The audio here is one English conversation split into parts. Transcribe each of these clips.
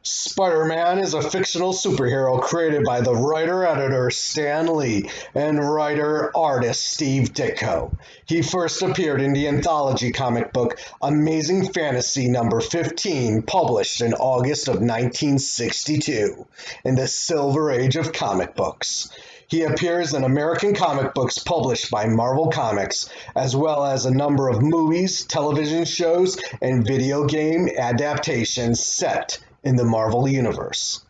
Spider-Man is a fictional superhero created by the writer-editor Stan Lee and writer-artist Steve Ditko. He first appeared in the anthology comic book Amazing Fantasy number 15, published in August of 1962, in the Silver Age of comic books. He appears in American comic books published by Marvel Comics, as well as a number of movies, television shows, and video game adaptations set in the Marvel Universe.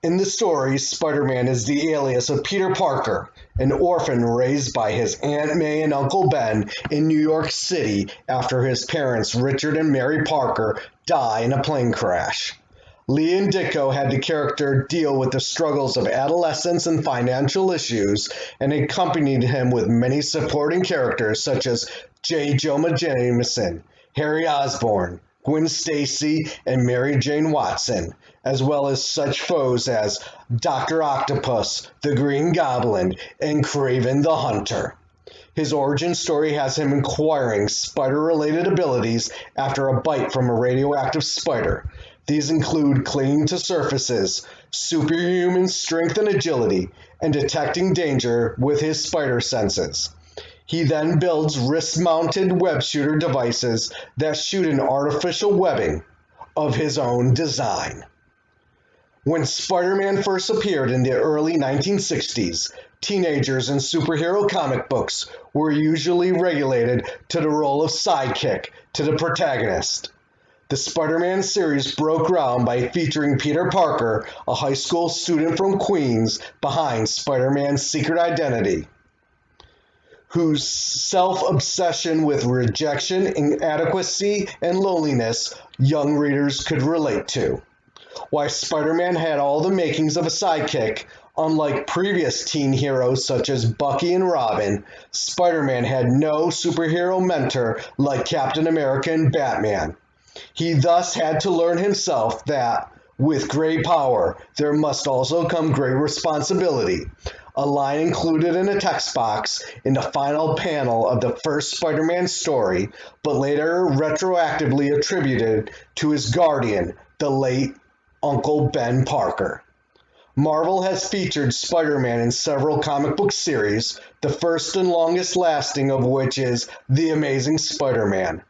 In the story, Spider-Man is the alias of Peter Parker, an orphan raised by his Aunt May and Uncle Ben in New York City after his parents, Richard and Mary Parker, die in a plane crash. Lee and Ditko had the character deal with the struggles of adolescence and financial issues, and accompanied him with many supporting characters such as J. Jonah Jameson, Harry Osborn, Gwen Stacy, and Mary Jane Watson, as well as such foes as Dr. Octopus, the Green Goblin, and Kraven the Hunter. His origin story has him acquiring spider-related abilities after a bite from a radioactive spider. These include clinging to surfaces, superhuman strength and agility, and detecting danger with his spider senses. He then builds wrist-mounted web shooter devices that shoot an artificial webbing of his own design. When Spider-Man first appeared in the early 1960s, teenagers in superhero comic books were usually relegated to the role of sidekick to the protagonist. The Spider-Man series broke ground by featuring Peter Parker, a high school student from Queens, behind Spider-Man's secret identity, whose self-obsession with rejection, inadequacy, and loneliness young readers could relate to. While Spider-Man had all the makings of a sidekick, unlike previous teen heroes such as Bucky and Robin, Spider-Man had no superhero mentor like Captain America and Batman. He thus had to learn himself that, with great power, there must also come great responsibility, a line included in a text box in the final panel of the first Spider-Man story, but later retroactively attributed to his guardian, the late Uncle Ben Parker. Marvel has featured Spider-Man in several comic book series, the first and longest lasting of which is The Amazing Spider-Man.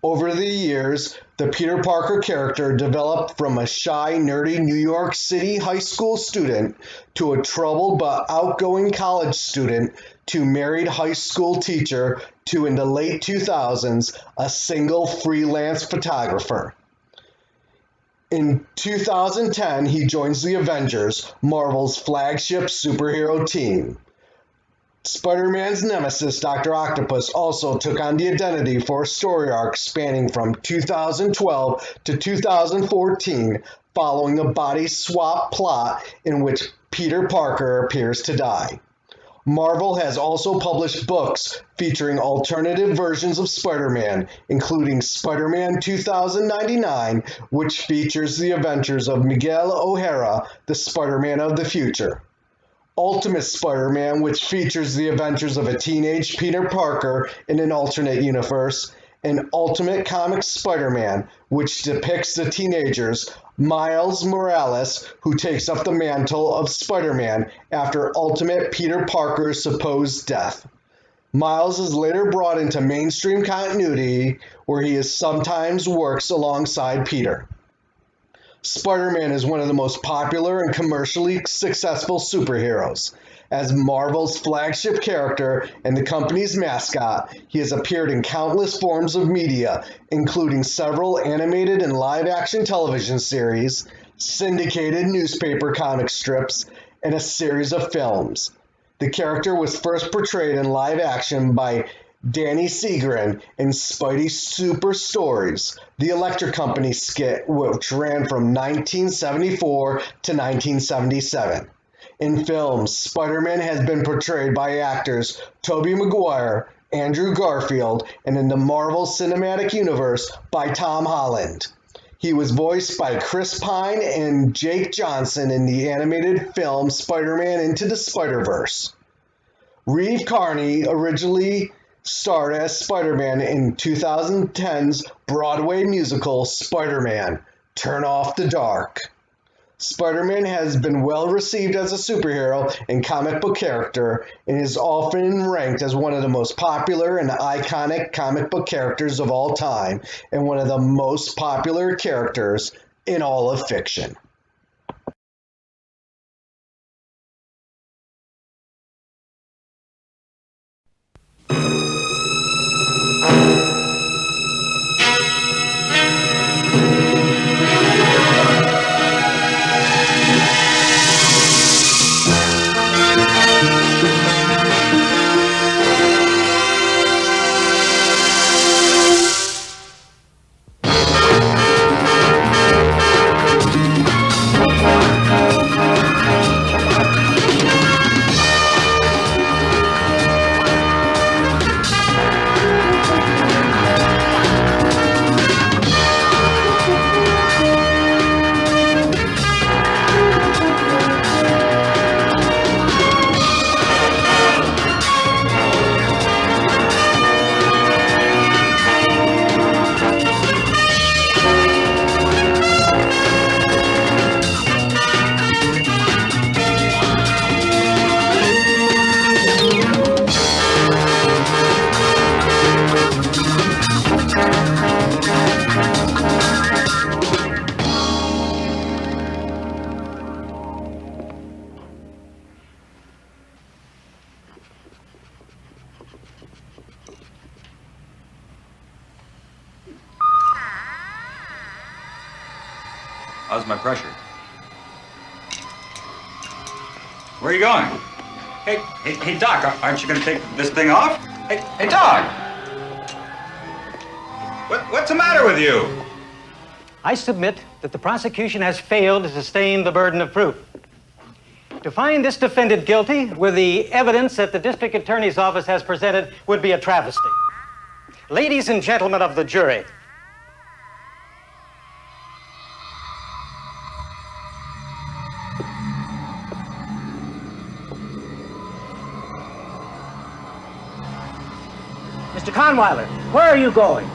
Over the years, the Peter Parker character developed from a shy, nerdy New York City high school student to a troubled but outgoing college student to married high school teacher to, in the late 2000s, a single freelance photographer. In 2010, he joins the Avengers, Marvel's flagship superhero team. Spider-Man's nemesis, Dr. Octopus, also took on the identity for a story arc spanning from 2012 to 2014, following a body swap plot in which Peter Parker appears to die. Marvel has also published books featuring alternative versions of Spider-Man, including Spider-Man 2099, which features the adventures of Miguel O'Hara, the Spider-Man of the future. Ultimate Spider-Man, which features the adventures of a teenage Peter Parker in an alternate universe, and Ultimate Comics Spider-Man, which depicts the teenagers Miles Morales, who takes up the mantle of Spider-Man after Ultimate Peter Parker's supposed death. Miles is later brought into mainstream continuity, where he sometimes works alongside Peter. Spider-Man is one of the most popular and commercially successful superheroes. As Marvel's flagship character and the company's mascot, he has appeared in countless forms of media, including several animated and live-action television series, syndicated newspaper comic strips, and a series of films. The character was first portrayed in live action by Danny Seagren in Spidey Super Stories, the Electric Company skit, which ran from 1974 to 1977. In films, Spider-Man has been portrayed by actors Tobey Maguire, Andrew Garfield, and in the Marvel Cinematic Universe by Tom Holland. He was voiced by Chris Pine and Jake Johnson in the animated film Spider-Man Into the Spider-Verse. Reeve Carney originally starred as Spider-Man in 2010's Broadway musical Spider-Man: Turn Off the Dark. Spider-Man has been well received as a superhero and comic book character and is often ranked as one of the most popular and iconic comic book characters of all time and one of the most popular characters in all of fiction. How's my pressure? Where are you going? Hey, Doc, aren't you going to take this thing off? Hey, Doc! What's the matter with you? I submit that the prosecution has failed to sustain the burden of proof. To find this defendant guilty with the evidence that the district attorney's office has presented would be a travesty. Ladies and gentlemen of the jury, Mr. Conweiler, where are you going?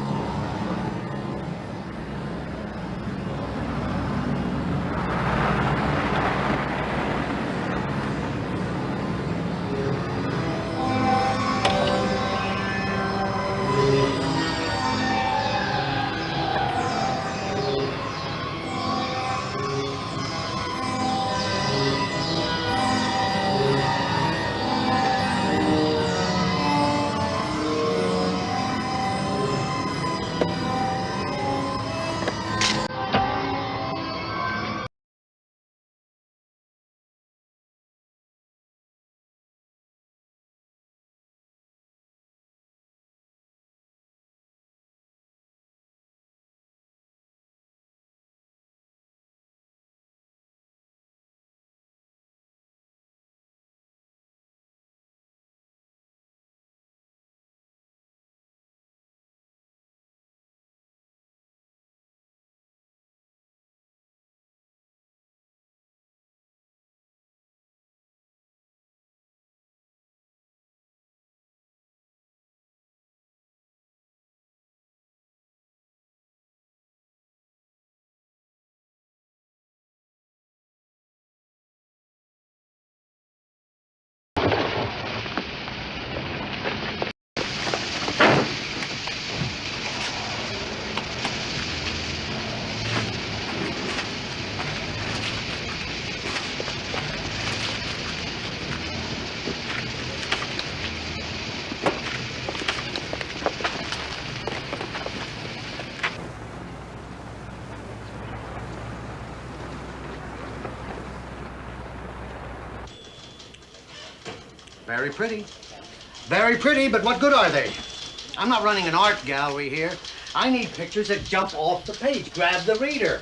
Very pretty. Very pretty, but what good are they? I'm not running an art gallery here. I need pictures that jump off the page, grab the reader.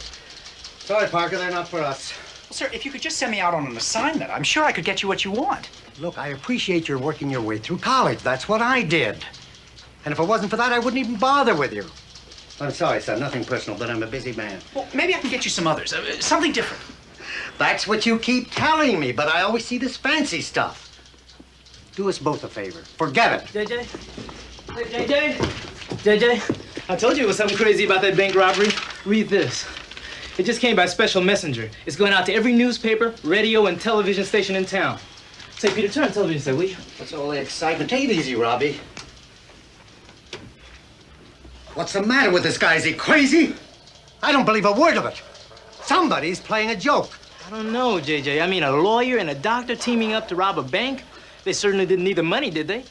Sorry, Parker, they're not for us. Well, sir, if you could just send me out on an assignment, I'm sure I could get you what you want. Look, I appreciate your working your way through college. That's what I did. And if it wasn't for that, I wouldn't even bother with you. I'm sorry, son, nothing personal, but I'm a busy man. Well, maybe I can get you some others, something different. That's what you keep telling me, but I always see this fancy stuff. Do us both a favor. Forget it. JJ, I told you it was something crazy about that bank robbery. Read this. It just came by special messenger. It's going out to every newspaper, radio, and television station in town. Say, Peter, turn the television set, will you? What's all the excitement? Take it easy, Robbie. What's the matter with this guy? Is he crazy? I don't believe a word of it. Somebody's playing a joke. I don't know, JJ. I mean, a lawyer and a doctor teaming up to rob a bank? They certainly didn't need the money, did they?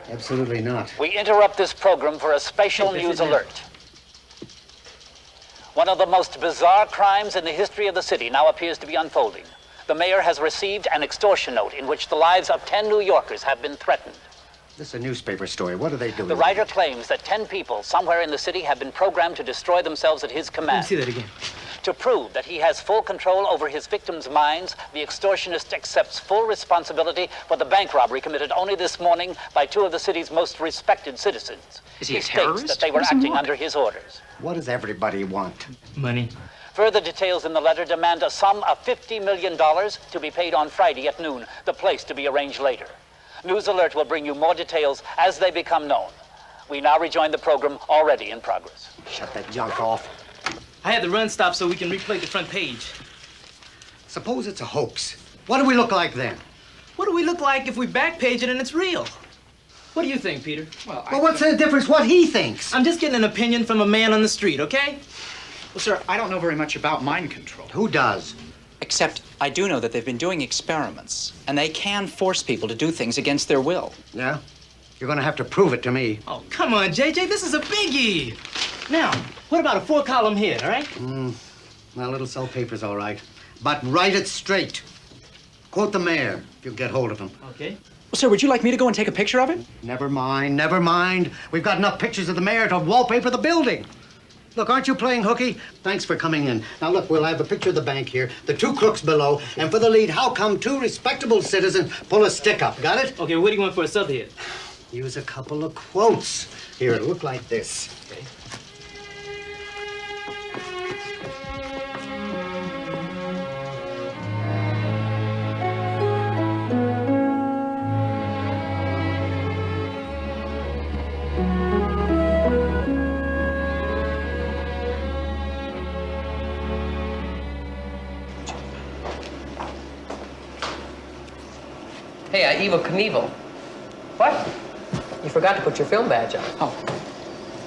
Absolutely not. We interrupt this program for a special news alert. One of the most bizarre crimes in the history of the city now appears to be unfolding. The mayor has received an extortion note in which the lives of 10 New Yorkers have been threatened. This is a newspaper story. What are they doing? The writer claims that 10 people somewhere in the city have been programmed to destroy themselves at his command. Let me see that again. To prove that he has full control over his victims' minds, the extortionist accepts full responsibility for the bank robbery committed only this morning by 2 of the city's most respected citizens. Is he a states terrorist? that they were acting under his orders. What does everybody want? Money. Further details in the letter demand a sum of $50 million to be paid on Friday at noon, the place to be arranged later. News Alert will bring you more details as they become known. We now rejoin the program already in progress. Shut that junk off. I had the run stop so we can replay the front page. Suppose it's a hoax. What do we look like then? What do we look like if we back page it and it's real? What do you think, Peter? Well, Well, what's the difference what he thinks? I'm just getting an opinion from a man on the street, okay? well, sir, I don't know very much about mind control. Who does? Except I do know that they've been doing experiments, and they can force people to do things against their will. Yeah? You're gonna have to prove it to me. Oh, come on, JJ, this is a biggie. Now, what about a 4-column hit, all right? Well, it'll sell papers, all right. But write it straight. Quote the mayor, if you get hold of him. Okay. Well, sir, would you like me to go and take a picture of it? Never mind, never mind. We've got enough pictures of the mayor to wallpaper the building. Look, aren't you playing hooky? Thanks for coming in. Now, look, we'll have a picture of the bank here, the 2 crooks below, and for the lead, how come 2 respectable citizens pull a stick up? Got it? Okay, what do you want for a sub hit? Use a couple of quotes. Here, it'll look like this. Okay. Hey, Evel Knievel. What? You forgot to put your film badge on. Oh.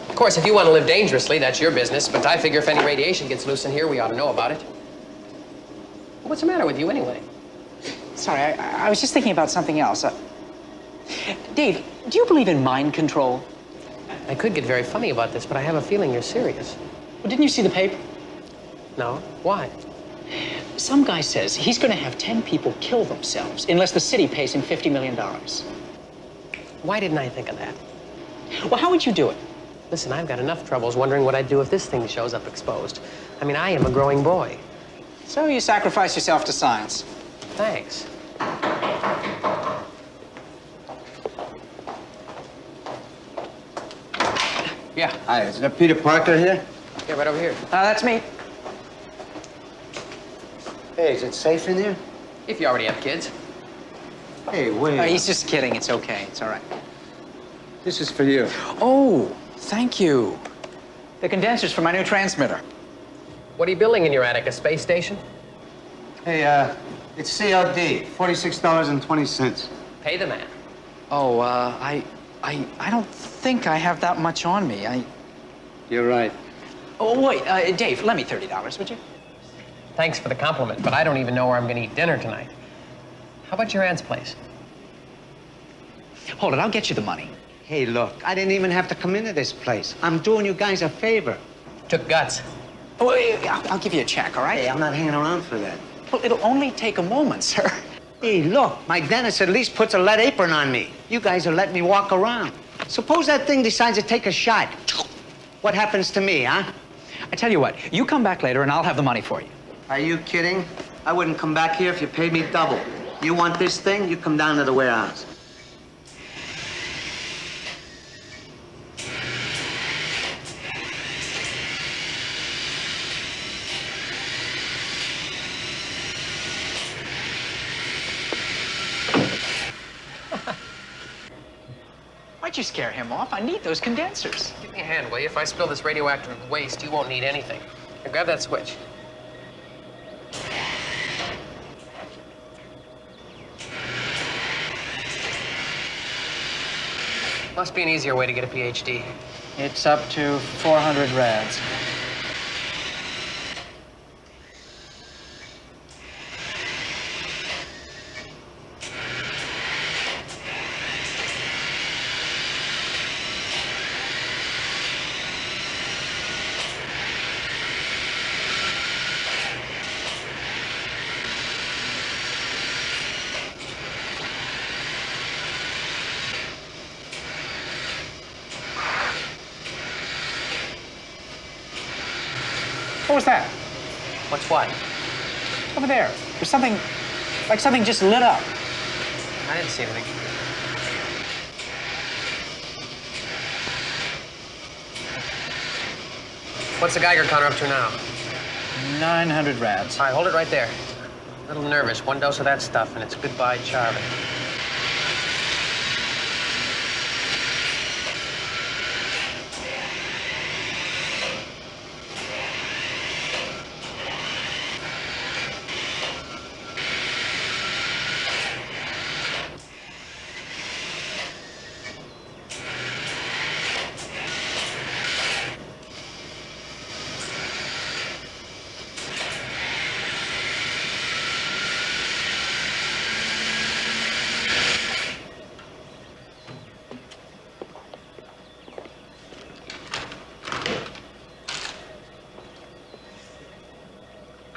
Of course, if you want to live dangerously, that's your business, but I figure if any radiation gets loose in here, we ought to know about it. What's the matter with you, anyway? Sorry, I was just thinking about something else. Dave, do you believe in mind control? I could get very funny about this, but I have a feeling you're serious. Well, didn't you see the paper? No? Why? Some guy says he's going to have 10 people kill themselves unless the city pays him $50 million. Why didn't I think of that? Well, how would you do it? Listen, I've got enough troubles wondering what I'd do if this thing shows up exposed. I mean, I am a growing boy. So you sacrifice yourself to science. Thanks. Yeah. Hi, is that Peter Parker here? Yeah, right over here. That's me. Hey, is it safe in here? If you already have kids. Hey, wait. He's just kidding. It's okay. It's all right. This is for you. Oh, thank you. The condenser's for my new transmitter. What are you building in your attic, a space station? Hey, it's COD, $46.20. Pay the man. Oh, I don't think I have that much on me. You're right. Oh, wait, Dave, lend me $30, would you? Thanks for the compliment, but I don't even know where I'm gonna eat dinner tonight. How about your aunt's place? Hold it, I'll get you the money. Hey, look, I didn't even have to come into this place. I'm doing you guys a favor. Took guts. Oh, I'll give you a check, all right? Hey, I'm not hanging around for that. Well, it'll only take a moment, sir. Hey, look, my dentist at least puts a lead apron on me. You guys are letting me walk around. Suppose that thing decides to take a shot. What happens to me, huh? I tell you what, you come back later and I'll have the money for you. Are you kidding? I wouldn't come back here if you paid me double. You want this thing, you come down to the warehouse. Why'd you scare him off? I need those condensers. Give me a hand, will you? If I spill this radioactive waste, you won't need anything. Here, grab that switch. Must be an easier way to get a PhD. It's up to 400 rads. What was that? What's what? Over there. There's something, like something just lit up. I didn't see anything. What's the Geiger counter up to now? 900 rads. All right, hold it right there. A little nervous. One dose of that stuff, and it's goodbye, Charlie.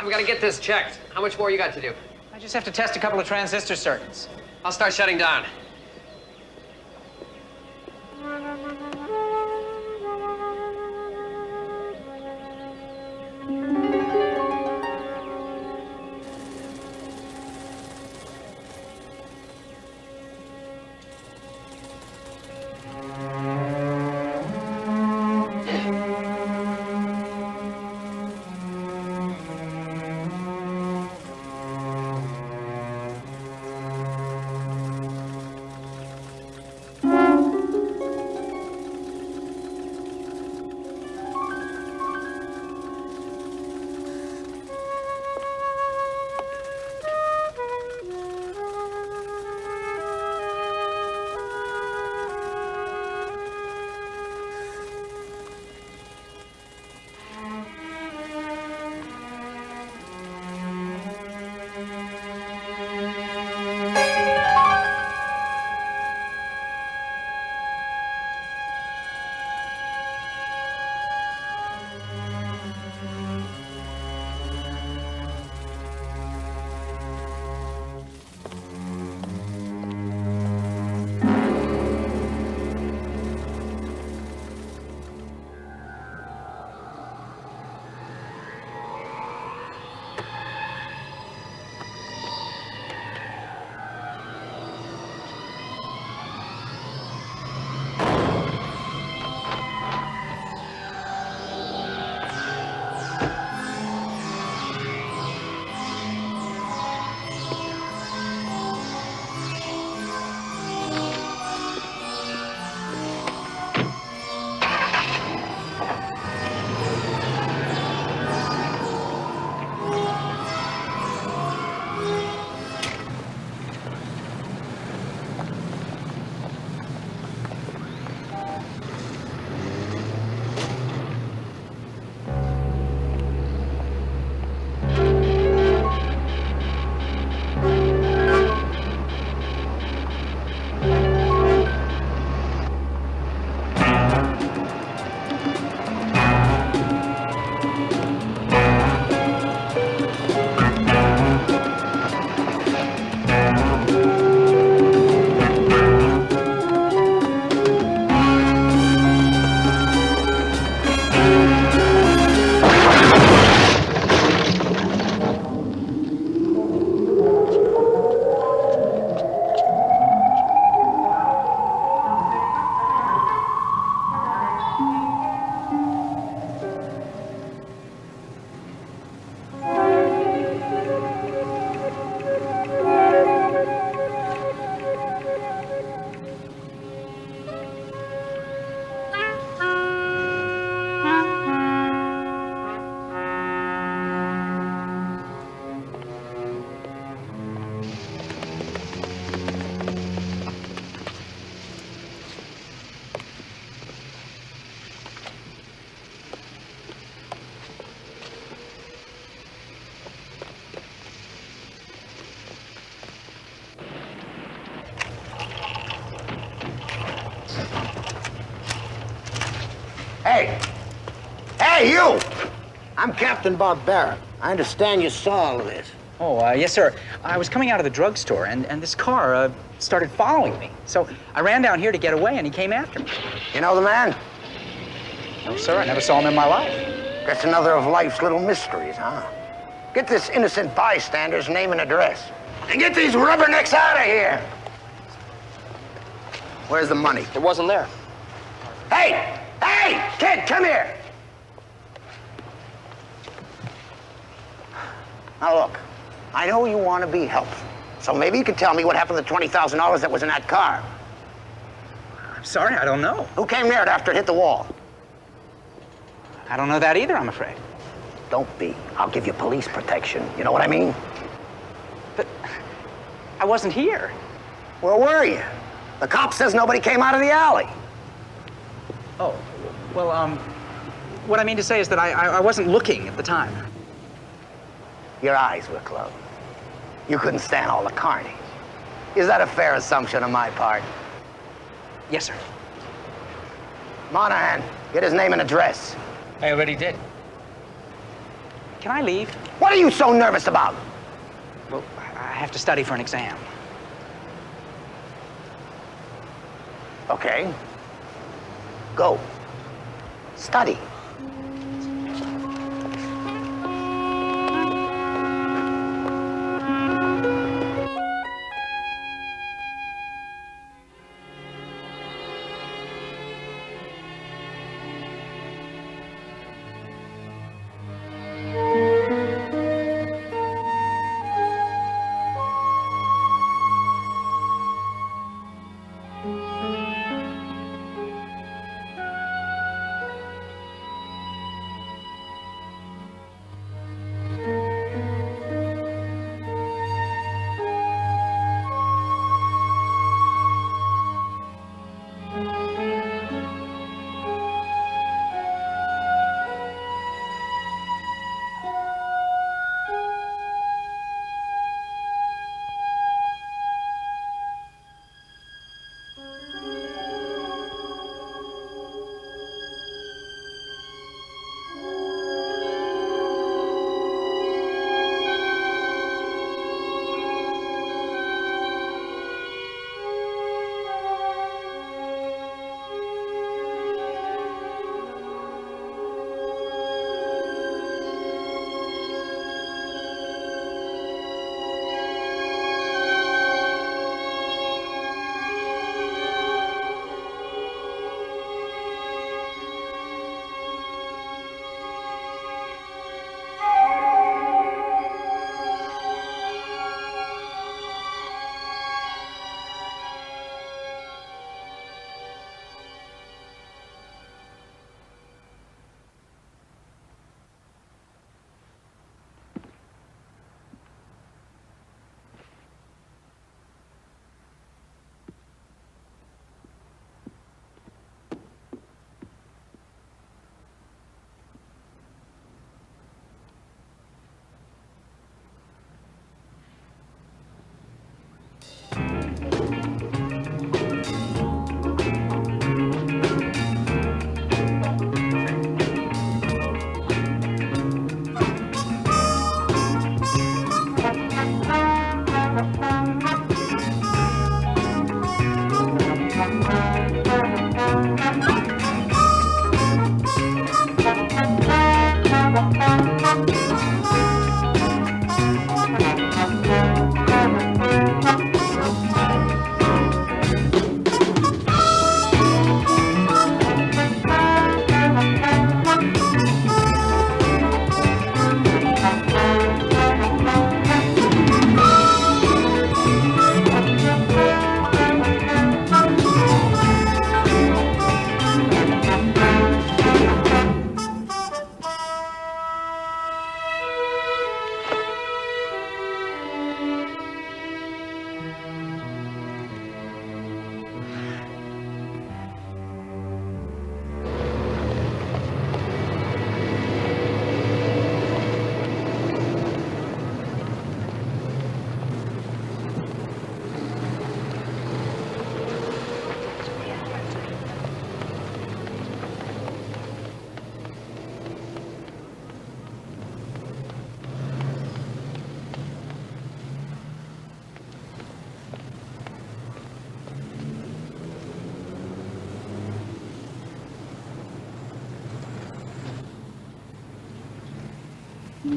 We gotta get this checked. How much more you got to do? I just have to test a couple of transistor circuits. I'll start shutting down. I'm Captain Bob Barrett. I understand you saw all of this. Oh, yes, sir. I was coming out of the drugstore, and this car started following me. So I ran down here to get away, and he came after me. You know the man? No, sir, I never saw him in my life. That's another of life's little mysteries, huh? Get this innocent bystander's name and address. And get these rubbernecks out of here! Where's the money? It wasn't there. Hey! Hey! Kid, come here! Now look, I know you want to be helpful, so maybe you can tell me what happened to the $20,000 that was in that car. I'm sorry, I don't know. Who came near it after it hit the wall? I don't know that either, I'm afraid. Don't be. I'll give you police protection. You know what I mean? But I wasn't here. Where were you? The cop says nobody came out of the alley. Oh, well, what I mean to say is that I wasn't looking at the time. Your eyes were closed. You couldn't stand all the carnage. Is that a fair assumption on my part? Yes, sir. Monahan, get his name and address. I already did. Can I leave? What are you so nervous about? Well, I have to study for an exam. Okay. Go. Study. Did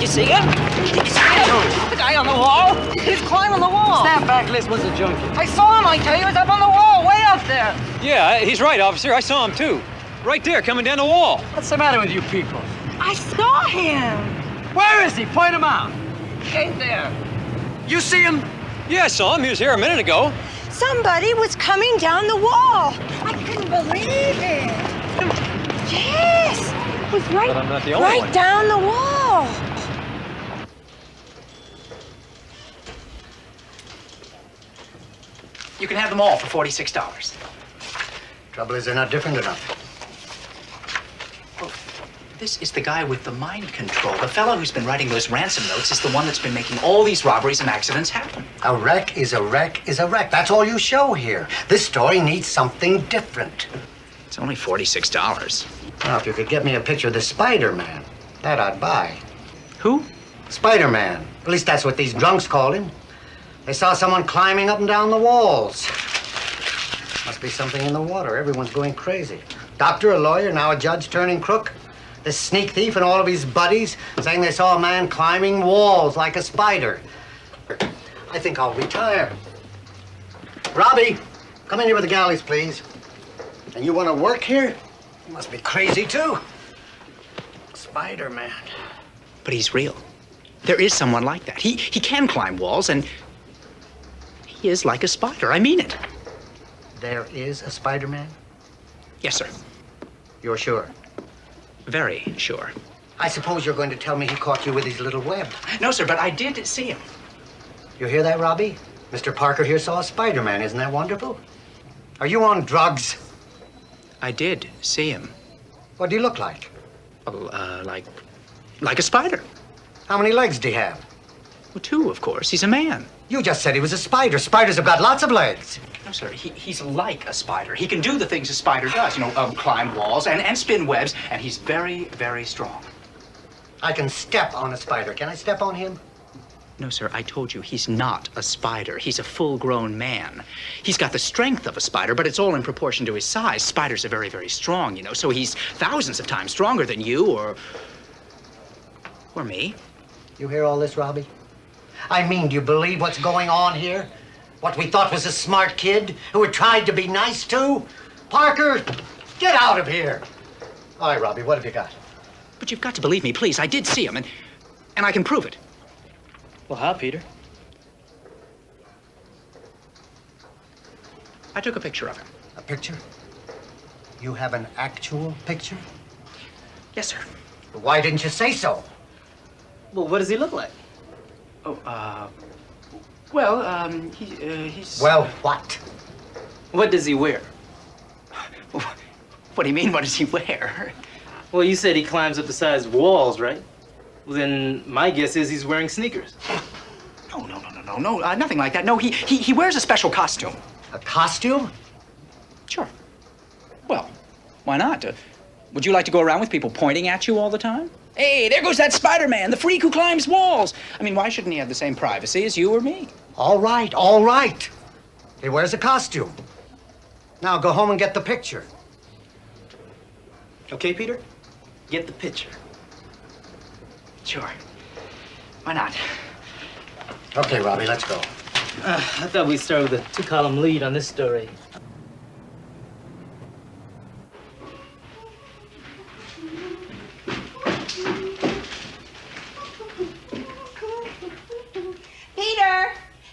you see him? Did you see him? The guy on the wall? He's climbing the wall. Stand back, Liz was a junkie. I saw him, I tell you. He's up on the wall, way up there. Yeah, he's right, officer. I saw him, too. Right there, coming down the wall. What's the matter with you people? I saw him. Where is he? Point him out. He ain't there. You see him? Yeah, I saw him. He was here a minute ago. Somebody was coming down the wall. I couldn't believe it. Yes, it was right, But I'm not the only right one. down the wall. You can have them all for $46. Trouble is, they're not different enough. Oh, this is the guy with the mind control. The fellow who's been writing those ransom notes is the one that's been making all these robberies and accidents happen. A wreck is a wreck is a wreck. That's all you show here. This story needs something different. It's only $46. Now, if you could get me a picture of the Spiderman, that I'd buy. Who? Spiderman. At least that's what these drunks called him. They saw someone climbing up and down the walls. Must be something in the water. Everyone's going crazy. Doctor, a lawyer, now a judge turning crook. This sneak thief and all of his buddies saying they saw a man climbing walls like a spider. I think I'll retire. Robbie, come in here with the galleys, please. And you want to work here? You must be crazy, too. Spider-Man. But he's real. There is someone like that. He can climb walls, and he is like a spider. I mean it. There is a Spider-Man? Yes, sir. You're sure? Very sure. I suppose you're going to tell me he caught you with his little web. No, sir, but I did see him. You hear that, Robbie? Mr. Parker here saw a Spider-Man. Isn't that wonderful? Are you on drugs? I did see him. What do you look like? Well, like a spider. How many legs do he have? Well, 2, of course. He's a man. You just said he was a spider. Spiders have got lots of legs. No, sir, he's like a spider. He can do the things a spider does, you know, climb walls and spin webs, and he's very, very strong. I can step on a spider. Can I step on him? No, sir, I told you, he's not a spider. He's a full-grown man. He's got the strength of a spider, but it's all in proportion to his size. Spiders are very, very strong, you know, so he's thousands of times stronger than you or me. You hear all this, Robbie? I mean, do you believe what's going on here? What we thought was a smart kid who had tried to be nice to? Parker, get out of here. All right, Robbie, what have you got? But you've got to believe me, please. I did see him, and I can prove it. Well, how, Peter? I took a picture of him. A picture? You have an actual picture? Yes, sir. Why didn't you say so? Well, what does he look like? Oh, he's... Well, what? What does he wear? What do you mean, what does he wear? Well, you said he climbs up the sides of walls, right? Well, then my guess is he's wearing sneakers. No, nothing like that. No, he wears a special costume. A costume? Sure. Well, why not? Would you like to go around with people pointing at you all the time? Hey, there goes that Spider-Man, the freak who climbs walls. I mean, why shouldn't he have the same privacy as you or me? All right, all right. He wears a costume. Now go home and get the picture. Okay, Peter? Get the picture. Sure. Why not? Okay, Robbie, let's go. I thought we'd start with a 2-column lead on this story.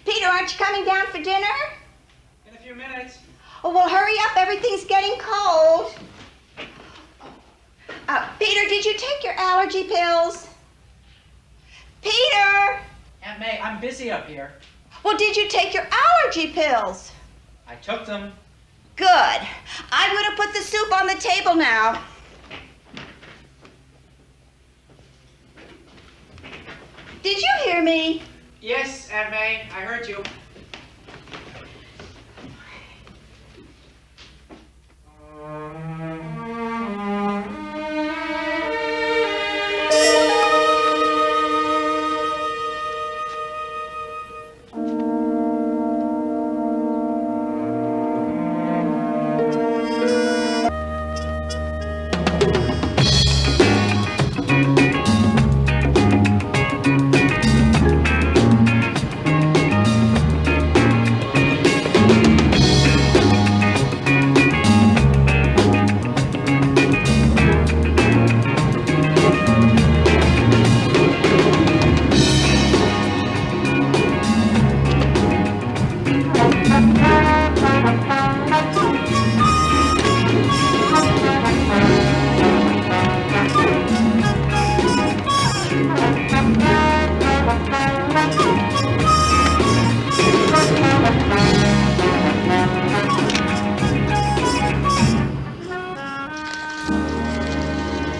Peter, aren't you coming down for dinner? In a few minutes. Oh, well, hurry up. Everything's getting cold. Peter, did did you take your allergy pills? Peter! Aunt May, I'm busy up here. Well, did you take your allergy pills? I took them. Good. I'm going to put the soup on the table now. Did you hear me? Yes, Aunt May, I heard you.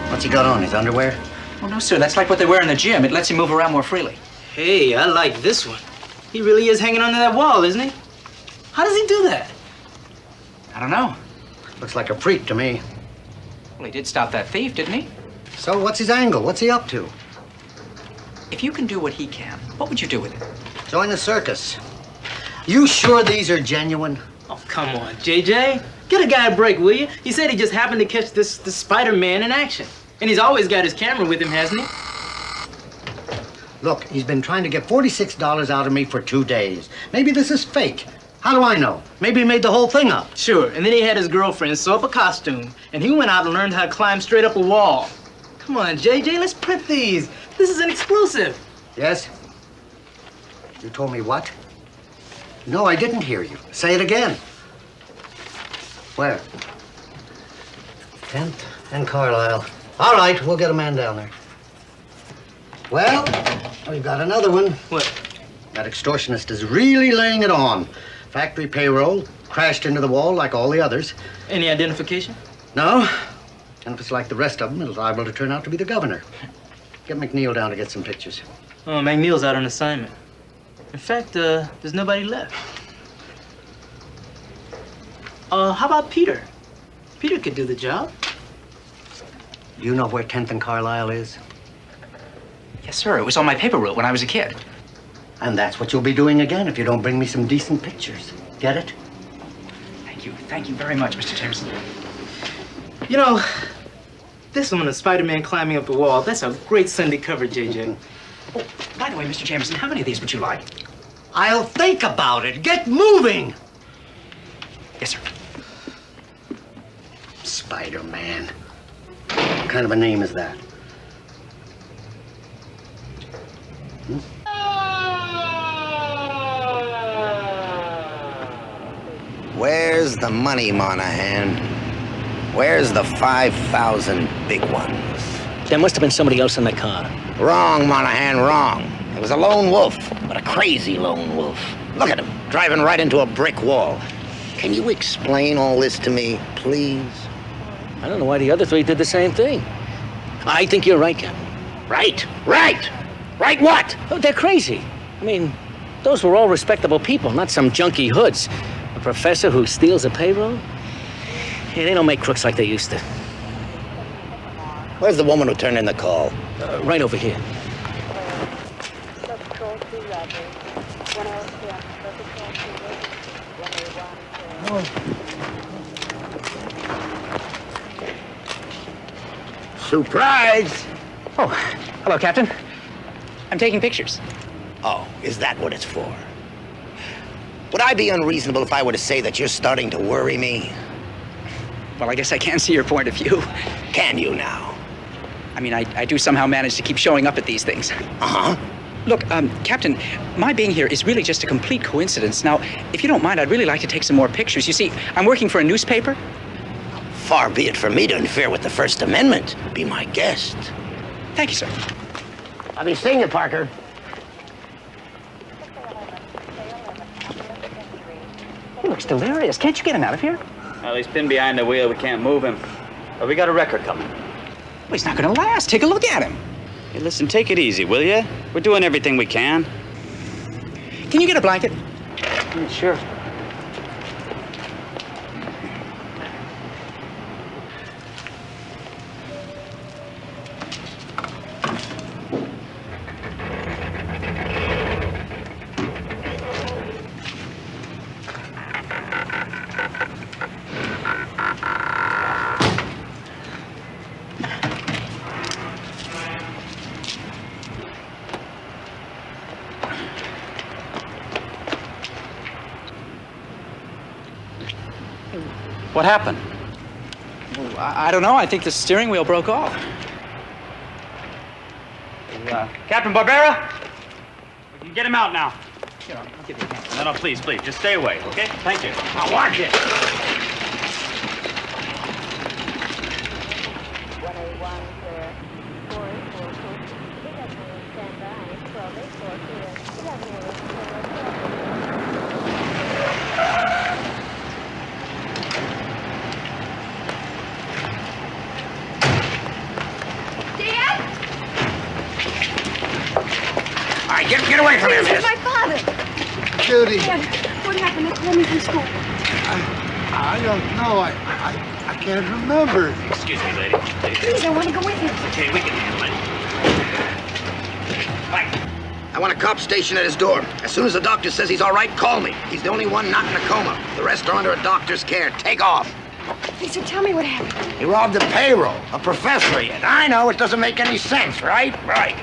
What's he got on, his underwear? Oh, no, sir. That's like what they wear in the gym. It lets you move around more freely. Hey, I like this one. He really is hanging onto that wall, isn't he? How does he do that? I don't know. Looks like a freak to me. Well, he did stop that thief, didn't he? So what's his angle? What's he up to? If you can do what he can, what would you do with it? Join the circus. You sure these are genuine? Oh, come on, JJ. Get a guy a break, will you? He said he just happened to catch this Spider-Man in action. And he's always got his camera with him, hasn't he? Look, he's been trying to get $46 out of me for 2 days. Maybe this is fake. How do I know? Maybe he made the whole thing up. Sure, and then he had his girlfriend sew up a costume, and he went out and learned how to climb straight up a wall. Come on, JJ, let's print these. This is an exclusive. Yes? You told me what? No, I didn't hear you. Say it again. Where? 10th and Carlisle. All right, we'll get a man down there. Well, we've got another one. What? That extortionist is really laying it on. Factory payroll, crashed into the wall like all the others. Any identification? No. And if it's like the rest of them, it's liable to turn out to be the governor. Get McNeil down to get some pictures. Oh, McNeil's out on assignment. In fact, there's nobody left. How about Peter? Peter could do the job. Do you know where 10th and Carlisle is? Yes, sir. It was on my paper route when I was a kid. And that's what you'll be doing again if you don't bring me some decent pictures. Get it? Thank you. Thank you very much, Mr. Jameson. You know, this one of Spider-Man climbing up the wall, that's a great Sunday cover, JJ. Oh, by the way, Mr. Jameson, how many of these would you like? I'll think about it. Get moving! Yes, sir. Spider-Man. What kind of a name is that? Where's the money, Monahan? Where's the 5,000 big ones? There must have been somebody else in the car. Wrong, Monahan, wrong. It was a lone wolf, but a crazy lone wolf. Look at him, driving right into a brick wall. Can you explain all this to me, please? I don't know why the other three did the same thing. I think you're right, Captain. Right, right! Right what? Oh, they're crazy. I mean, those were all respectable people, not some junky hoods. A professor who steals a payroll? Yeah, they don't make crooks like they used to. Where's the woman who turned in the call? Right over here. Surprise! Oh, hello, Captain. I'm taking pictures. Oh, is that what it's for? Would I be unreasonable if I were to say that you're starting to worry me? Well, I guess I can see your point of view. Can you now? I mean, I do somehow manage to keep showing up at these things. Uh-huh. Look, Captain, my being here is really just a complete coincidence. Now, if you don't mind, I'd really like to take some more pictures. You see, I'm working for a newspaper. Far be it from me to interfere with the First Amendment. Be my guest. Thank you, sir. I'll be seeing you, Parker. He looks delirious. Can't you get him out of here? Well, he's pinned behind the wheel. We can't move him. But we got a record coming. Well, he's not going to last. Take a look at him. Hey, listen, take it easy, will you? We're doing everything we can. Can you get a blanket? Sure. What happened? Well, I don't know. I think the steering wheel broke off. Captain Barbera? We can get him out now. Here, I'll give you a hand. No, please, just stay away, okay? Thank you. I'll watch it. Get away from him, This miss. is my father. Judy. Dad, what happened? They called me from school. I don't know. I can't remember. Excuse me, lady. Please, I want to go with you. Okay, we can handle it. I want a cop stationed at his door. As soon as the doctor says he's all right, call me. He's the only one not in a coma. The rest are under a doctor's care. Take off. Lisa, tell me what happened. He robbed the payroll. A professor he is. I know, it doesn't make any sense, right? Right.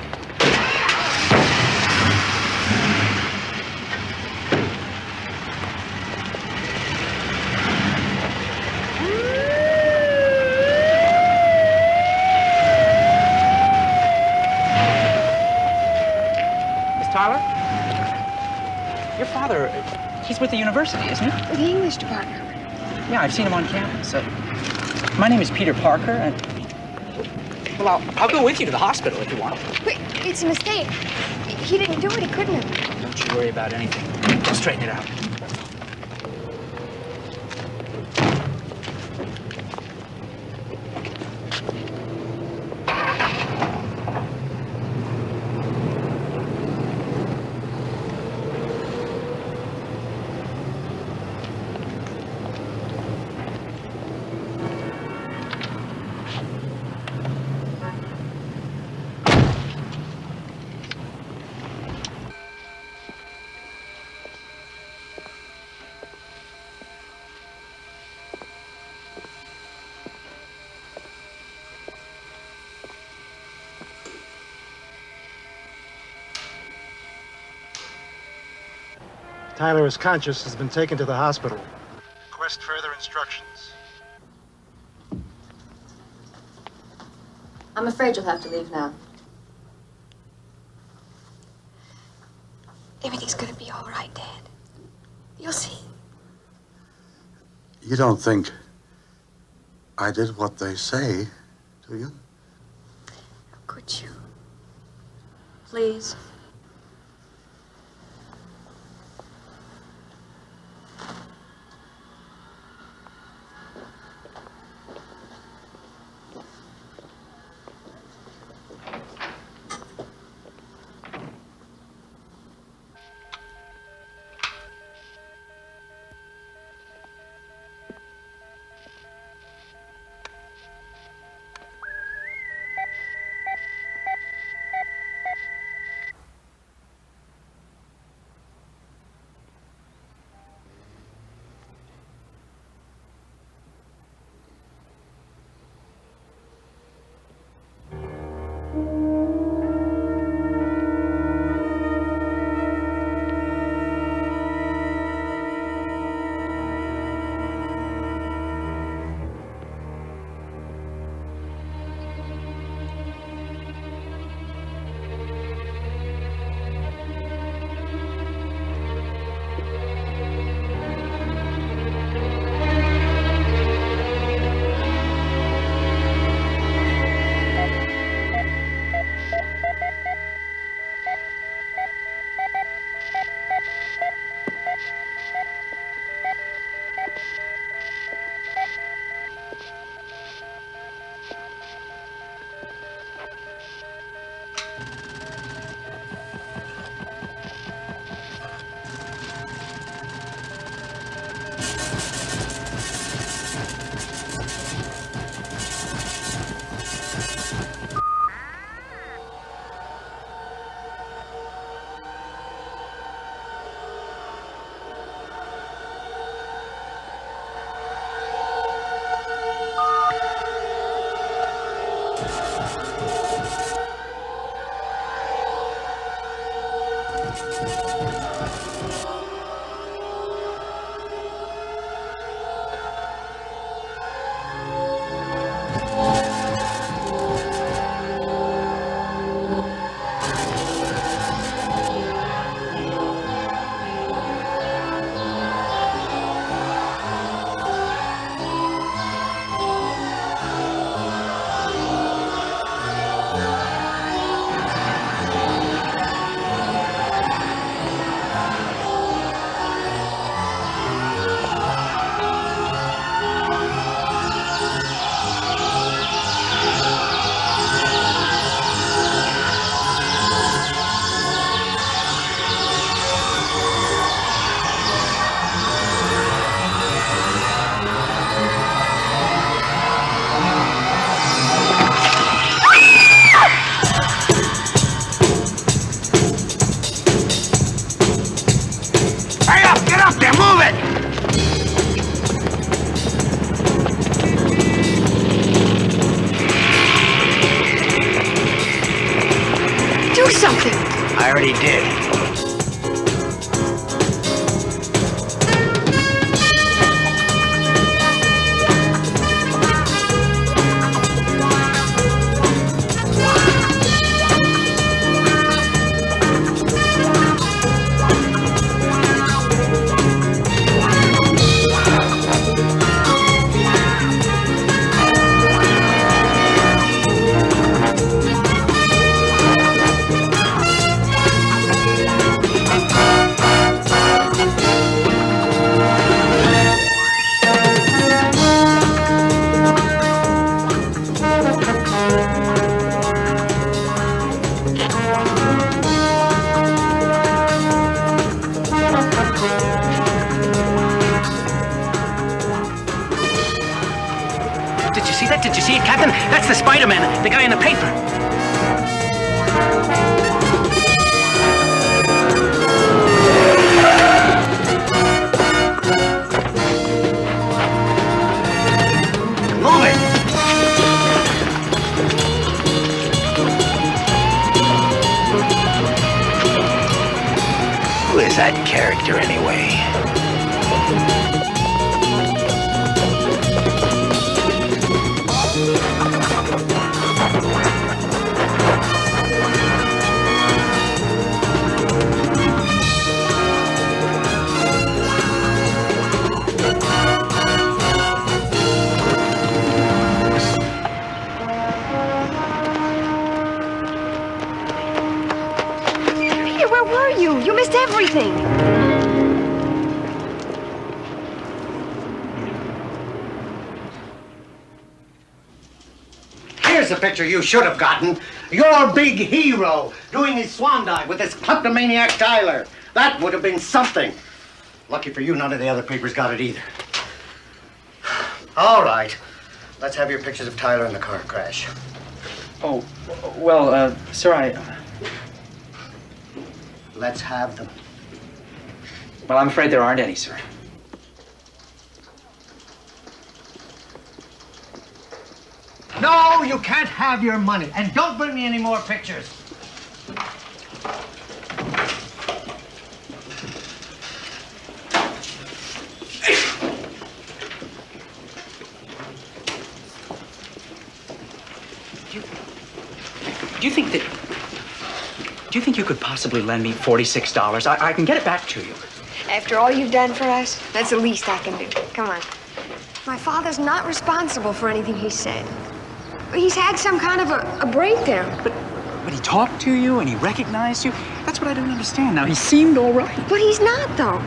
Tyler? Your father, he's with the university, isn't he? With the English department. Yeah, I've seen him on campus. My name is Peter Parker, and... Well, I'll go with you to the hospital if you want. Wait, it's a mistake. He didn't do it. He couldn't have. Don't you worry about anything. We'll straighten it out. Tyler is conscious, has been taken to the hospital. Request further instructions. I'm afraid you'll have to leave now. Everything's gonna be all right, Dad. You'll see. You don't think I did what they say, do you? How could you? Please. I already did. Did you see it, Captain? That's the Spiderman, the guy in the paper. Move it! Who is that character, anyway? You missed everything. Here's the picture you should have gotten. Your big hero doing his swan dive with this kleptomaniac Tyler. That would have been something. Lucky for you, none of the other papers got it either. All right. Let's have your pictures of Tyler in the car crash. Oh, well, sir, Let's have them. Well, I'm afraid there aren't any, sir. No, you can't have your money. And don't bring me any more pictures. Do you think you could possibly lend me $46? I can get it back to you. After all you've done for us, that's the least I can do. Come on. My father's not responsible for anything he said. He's had some kind of a breakdown. But he talked to you and he recognized you? That's what I don't understand. Now, he seemed all right. But he's not, though.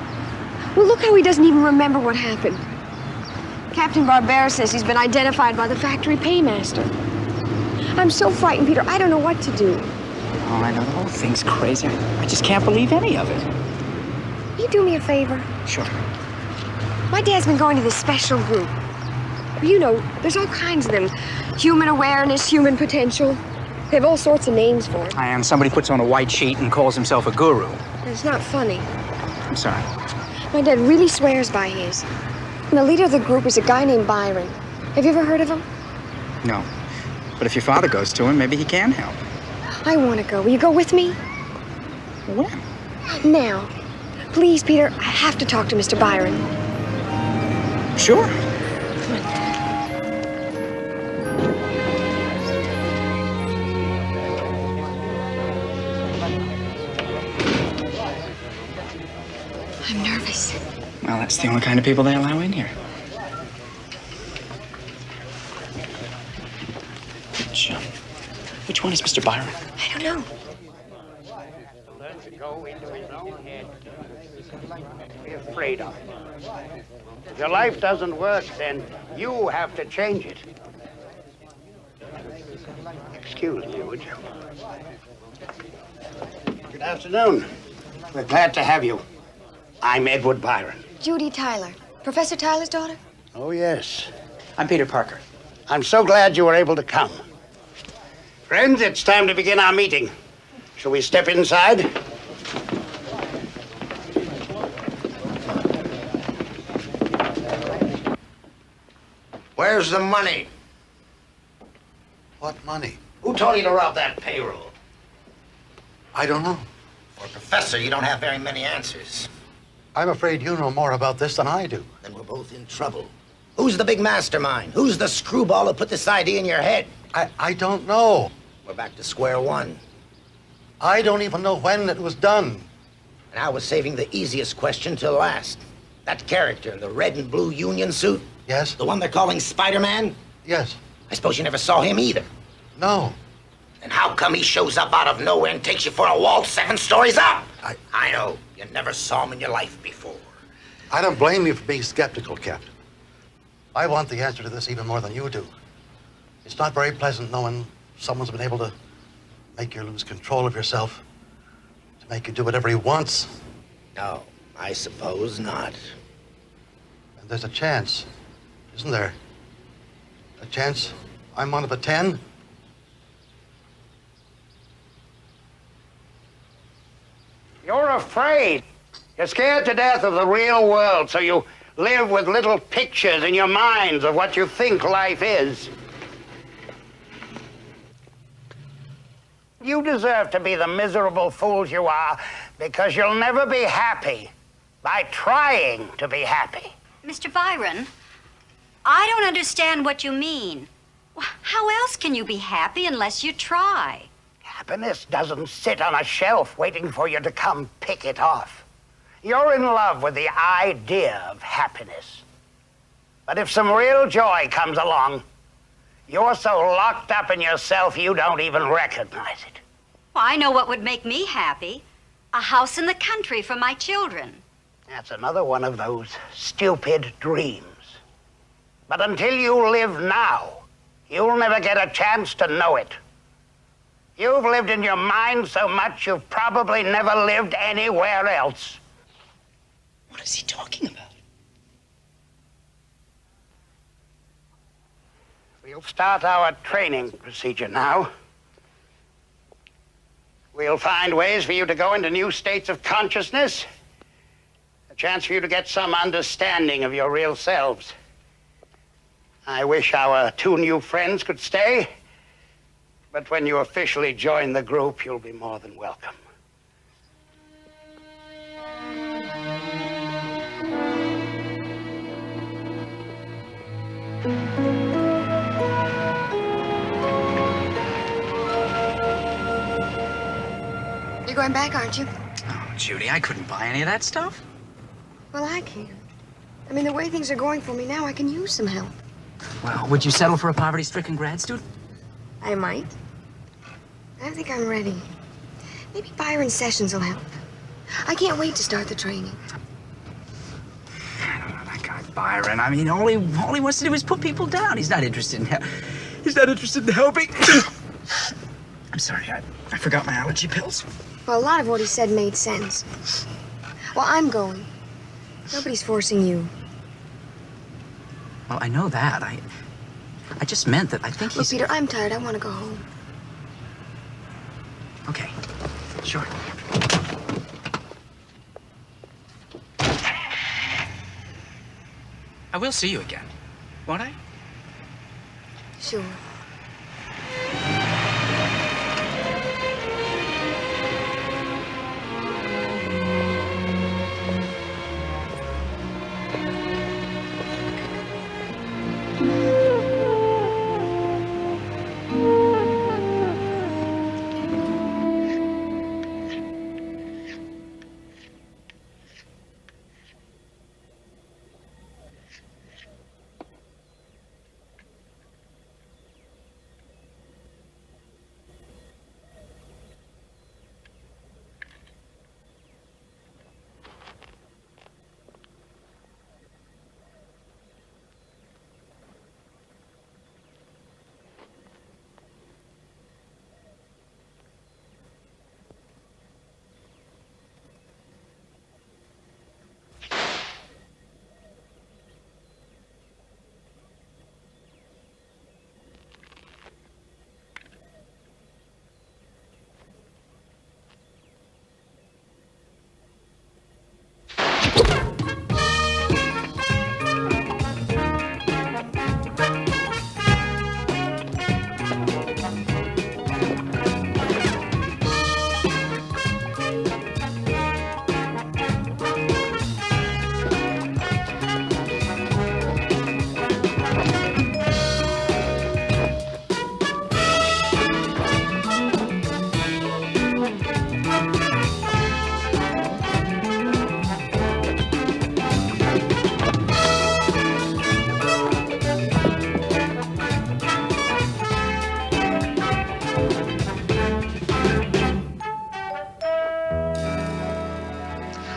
Well, look how he doesn't even remember what happened. Captain Barbera says he's been identified by the factory paymaster. I'm so frightened, Peter. I don't know what to do. Oh, I know. The whole thing's crazy. I just can't believe any of it. Will you do me a favor? Sure. My dad's been going to this special group. You know, there's all kinds of them. Human awareness, human potential. They have all sorts of names for it. And somebody puts on a white sheet and calls himself a guru. It's not funny. I'm sorry. My dad really swears by his. And the leader of the group is a guy named Byron. Have you ever heard of him? No. But if your father goes to him, maybe he can help. I want to go. Will you go with me? When? Now. Please, Peter, I have to talk to Mr. Byron. Sure. I'm nervous. Well, that's the only kind of people they allow in here. Which one is Mr. Byron? I don't know. Be afraid of it. If your life doesn't work, then you have to change it. Excuse me, would you? Good afternoon. We're glad to have you. I'm Edward Byron. Judy Tyler. Professor Tyler's daughter? Oh, yes. I'm Peter Parker. I'm so glad you were able to come. Friends, it's time to begin our meeting. Shall we step inside? Where's the money? What money? Who told you to rob that payroll? I don't know. For a professor, you don't have very many answers. I'm afraid you know more about this than I do. Then we're both in trouble. Who's the big mastermind? Who's the screwball who put this idea in your head? I don't know. We're back to square one. I don't even know when it was done. And I was saving the easiest question till last. That character in the red and blue union suit? Yes. The one they're calling Spiderman? Yes. I suppose you never saw him either. No. And how come he shows up out of nowhere and takes you for a waltz 7 stories up? I know. You never saw him in your life before. I don't blame you for being skeptical, Captain. I want the answer to this even more than you do. It's not very pleasant knowing someone's been able to make you lose control of yourself, to make you do whatever he wants. No, I suppose not. And there's a chance, isn't there? A chance I'm one of the 10? You're afraid. You're scared to death of the real world, so you live with little pictures in your minds of what you think life is. You deserve to be the miserable fools you are because you'll never be happy by trying to be happy. Mr. Byron, I don't understand what you mean. How else can you be happy unless you try? Happiness doesn't sit on a shelf waiting for you to come pick it off. You're in love with the idea of happiness. But if some real joy comes along, you're so locked up in yourself you don't even recognize it. Well, I know what would make me happy. A house in the country for my children. That's another one of those stupid dreams. But until you live now, you'll never get a chance to know it. You've lived in your mind so much you've probably never lived anywhere else. What is he talking about? We'll start our training procedure now. We'll find ways for you to go into new states of consciousness. A chance for you to get some understanding of your real selves. I wish our 2 new friends could stay. But when you officially join the group, you'll be more than welcome. You're going back, aren't you? Oh, Judy, I couldn't buy any of that stuff. Well, I can. I mean, the way things are going for me now, I can use some help. Well, would you settle for a poverty-stricken grad student? I might. I think I'm ready. Maybe Byron Sessions will help. I can't wait to start the training. I don't know, that guy Byron. I mean, all he wants to do is put people down. He's not interested in helping. I'm sorry, I forgot my allergy pills. Well, a lot of what he said made sense. Well, I'm going. Nobody's forcing you. Well, I know that. I just meant that I think he's... Look, Peter, I'm tired. I want to go home. Okay, sure. I will see you again, won't I? Sure.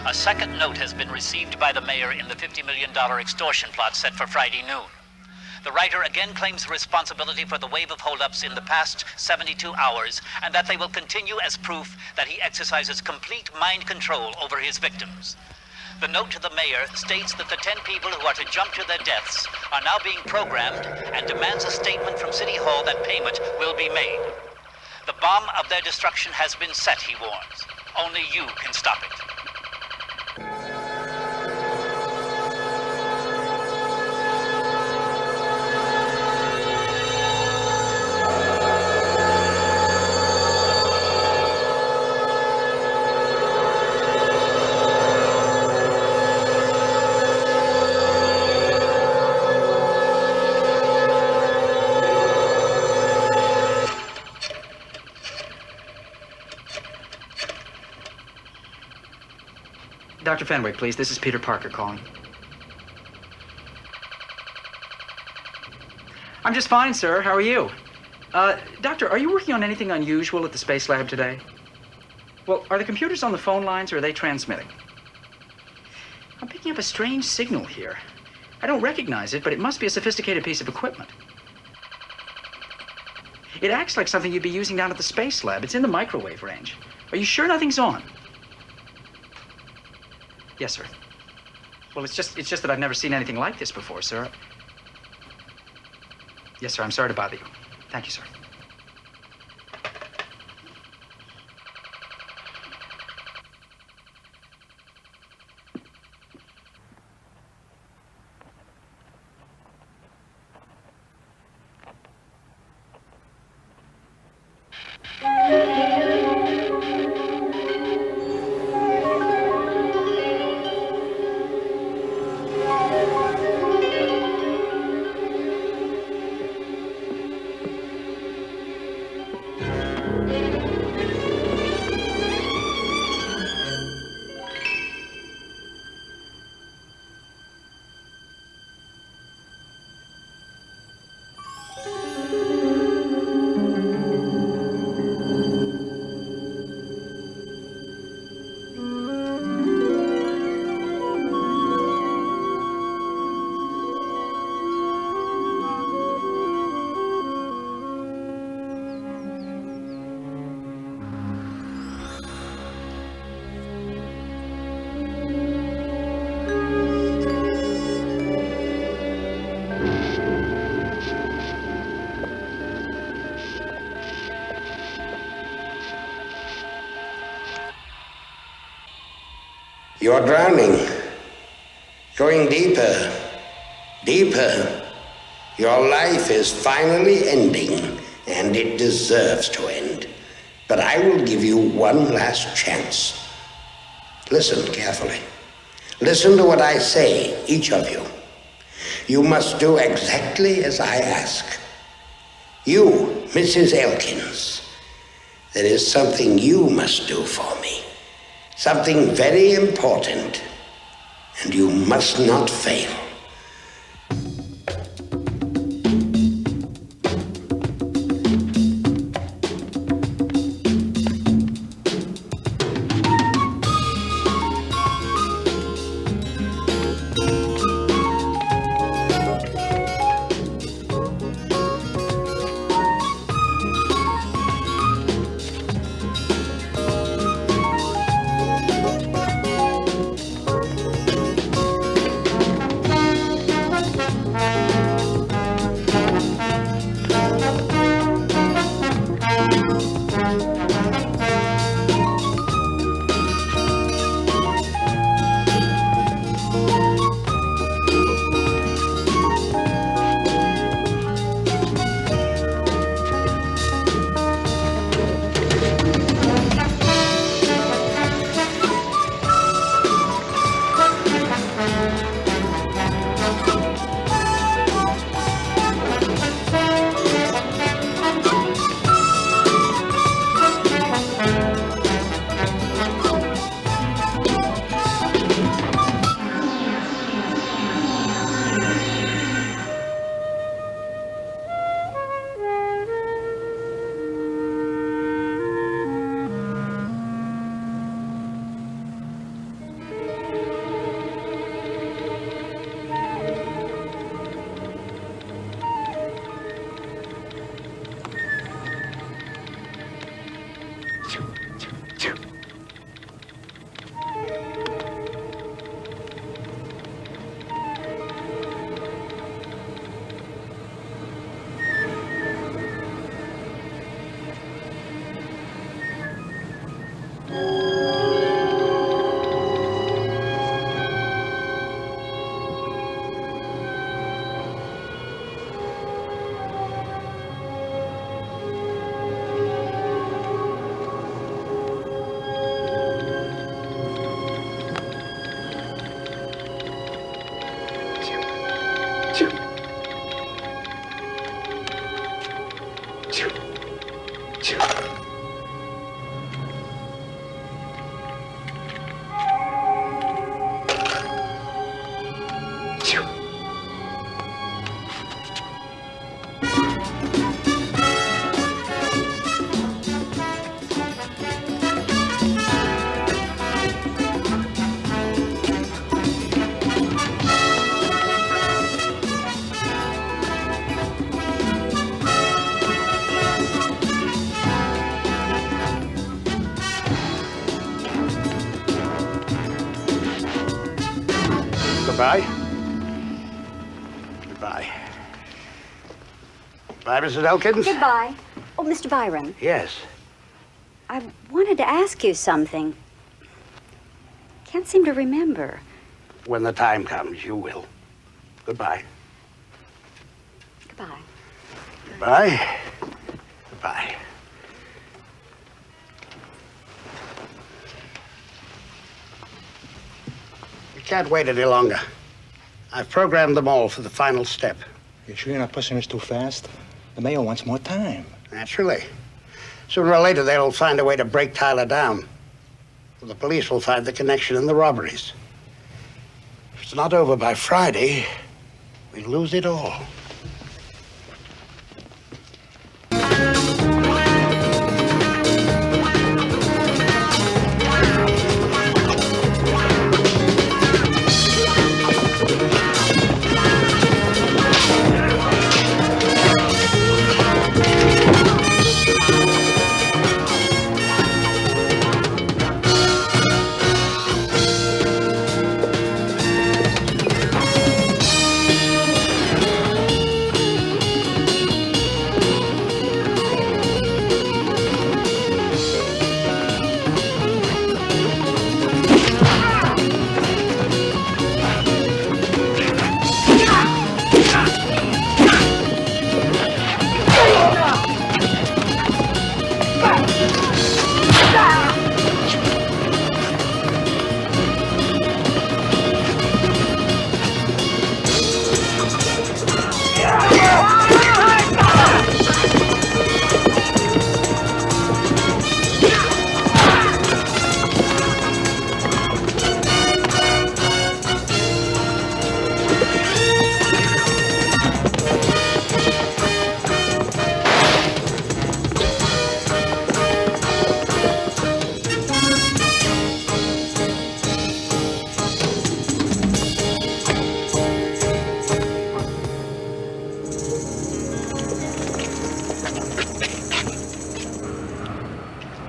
A second note has been received by the mayor in the $50 million extortion plot set for Friday noon. The writer again claims responsibility for the wave of holdups in the past 72 hours, and that they will continue as proof that he exercises complete mind control over his victims. The note to the mayor states that the 10 people who are to jump to their deaths are now being programmed and demands a statement from City Hall that payment will be made. The bomb of their destruction has been set, he warns. Only you can stop it. Dr. Fenwick, please. This is Peter Parker calling. I'm just fine, sir. How are you? Doctor, are you working on anything unusual at the space lab today? Well, are the computers on the phone lines or are they transmitting? I'm picking up a strange signal here. I don't recognize it, but it must be a sophisticated piece of equipment. It acts like something you'd be using down at the space lab. It's in the microwave range. Are you sure nothing's on? Yes, sir. Well, it's just that I've never seen anything like this before, sir. Yes, sir. I'm sorry to bother you. Thank you, sir. You're drowning. Going deeper, deeper. Your life is finally ending, and it deserves to end. But I will give you one last chance. Listen carefully. Listen to what I say, each of you. You must do exactly as I ask. You, Mrs. Elkins, there is something you must do for me. Something very important, and you must not fail. Goodbye. Goodbye. Goodbye, Mrs. Elkins. Goodbye. Oh, Mr. Byron, Yes. I wanted to ask you something. Can't seem to remember. When the time comes, you will. Goodbye. Goodbye. Goodbye. Goodbye. You can't wait any longer. I've programmed them all for the final step. You sure you're not pushing us too fast? The mayor wants more time. Naturally. Sooner or later, they'll find a way to break Tyler down. The police will find the connection in the robberies. If it's not over by Friday, we'll lose it all.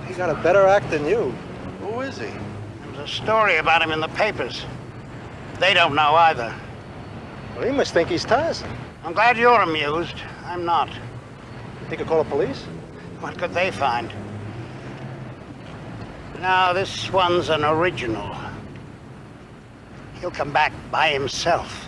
He got a better act than you. Who is he? There's a story about him in the papers. They don't know either. Well, he must think he's Tarzan. I'm glad you're amused. I'm not. You think he'll call the police? What could they find? Now, this one's an original. He'll come back by himself.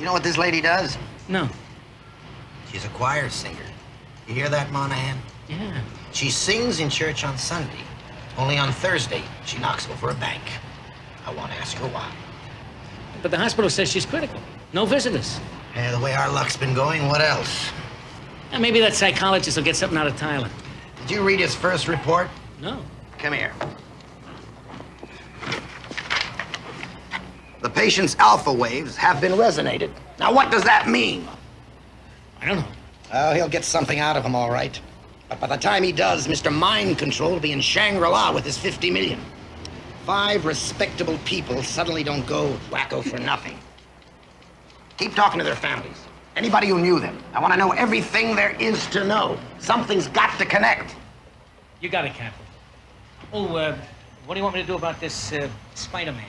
You know what this lady does? No. She's a choir singer. You hear that, Monahan? Yeah. She sings in church on Sunday. Only on Thursday, she knocks over a bank. I want to ask her why. But the hospital says she's critical. No visitors. Yeah, the way our luck's been going, what else? And maybe that psychologist will get something out of Tyler. Did you read his first report? No. Come here. The patient's alpha waves have been resonated. Now, what does that mean? I don't know. Well, he'll get something out of him, all right. But by the time he does, Mr. Mind Control will be in Shangri-La with his 50 million. 5 respectable people suddenly don't go wacko for nothing. Keep talking to their families. Anybody who knew them. I want to know everything there is to know. Something's got to connect. You got it, Captain. Oh, what do you want me to do about this, Spiderman?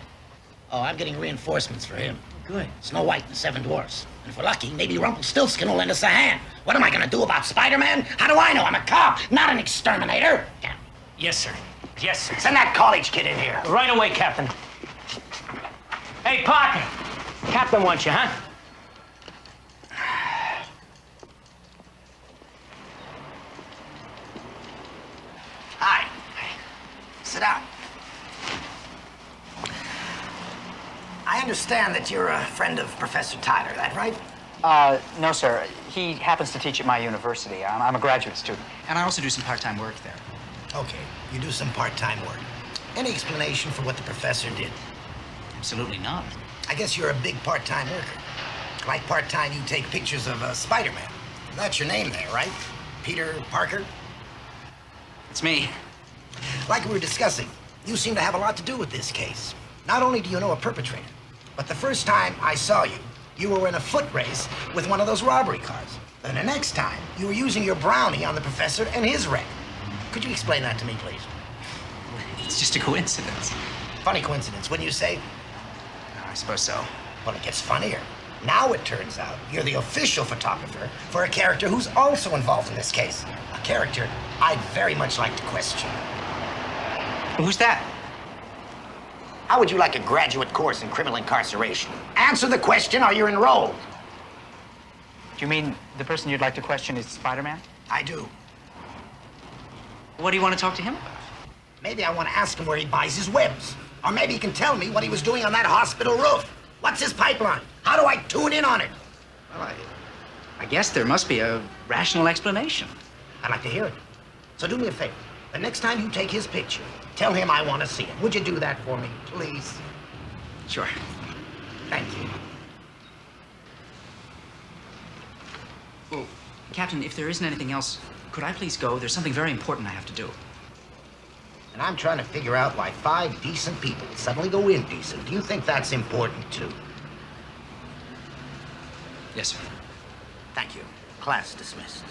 Oh, I'm getting reinforcements for him. Good. Snow White and the 7 Dwarfs. And if we're lucky, maybe Rumpelstiltskin will lend us a hand. What am I going to do about Spider-Man? How do I know? I'm a cop, not an exterminator. Damn. Yes, sir. Yes, sir. Send that college kid in here. Right away, Captain. Hey, Parker. Captain wants you, huh? Hi. Sit down. I understand that you're a friend of Professor Tyler, that right? No, sir. He happens to teach at my university. I'm a graduate student. And I also do some part-time work there. Okay, you do some part-time work. Any explanation for what the professor did? Absolutely not. I guess you're a big part-time worker. Like part-time, you take pictures of Spider-Man. That's your name there, right? Peter Parker? It's me. Like we were discussing, you seem to have a lot to do with this case. Not only do you know a perpetrator, but the first time I saw you, you were in a foot race with one of those robbery cars. Then the next time, you were using your brownie on the professor and his wreck. Could you explain that to me, please? It's just a coincidence. Funny coincidence, wouldn't you say? I suppose so. Well, it gets funnier. Now it turns out you're the official photographer for a character who's also involved in this case. A character I'd very much like to question. Who's that? How would you like a graduate course in criminal incarceration? Answer the question or you're enrolled. Do you mean the person you'd like to question is Spider-Man? I do. What do you want to talk to him about? Maybe I want to ask him where he buys his webs. Or maybe he can tell me what he was doing on that hospital roof. What's his pipeline? How do I tune in on it? Well, I guess there must be a rational explanation. I'd like to hear it. So do me a favor. The next time you take his picture, tell him I want to see it. Would you do that for me, please? Sure. Thank you. Well, Captain, if there isn't anything else, could I please go? There's something very important I have to do. And I'm trying to figure out why 5 decent people suddenly go indecent. Do you think that's important, too? Yes, sir. Thank you. Class dismissed.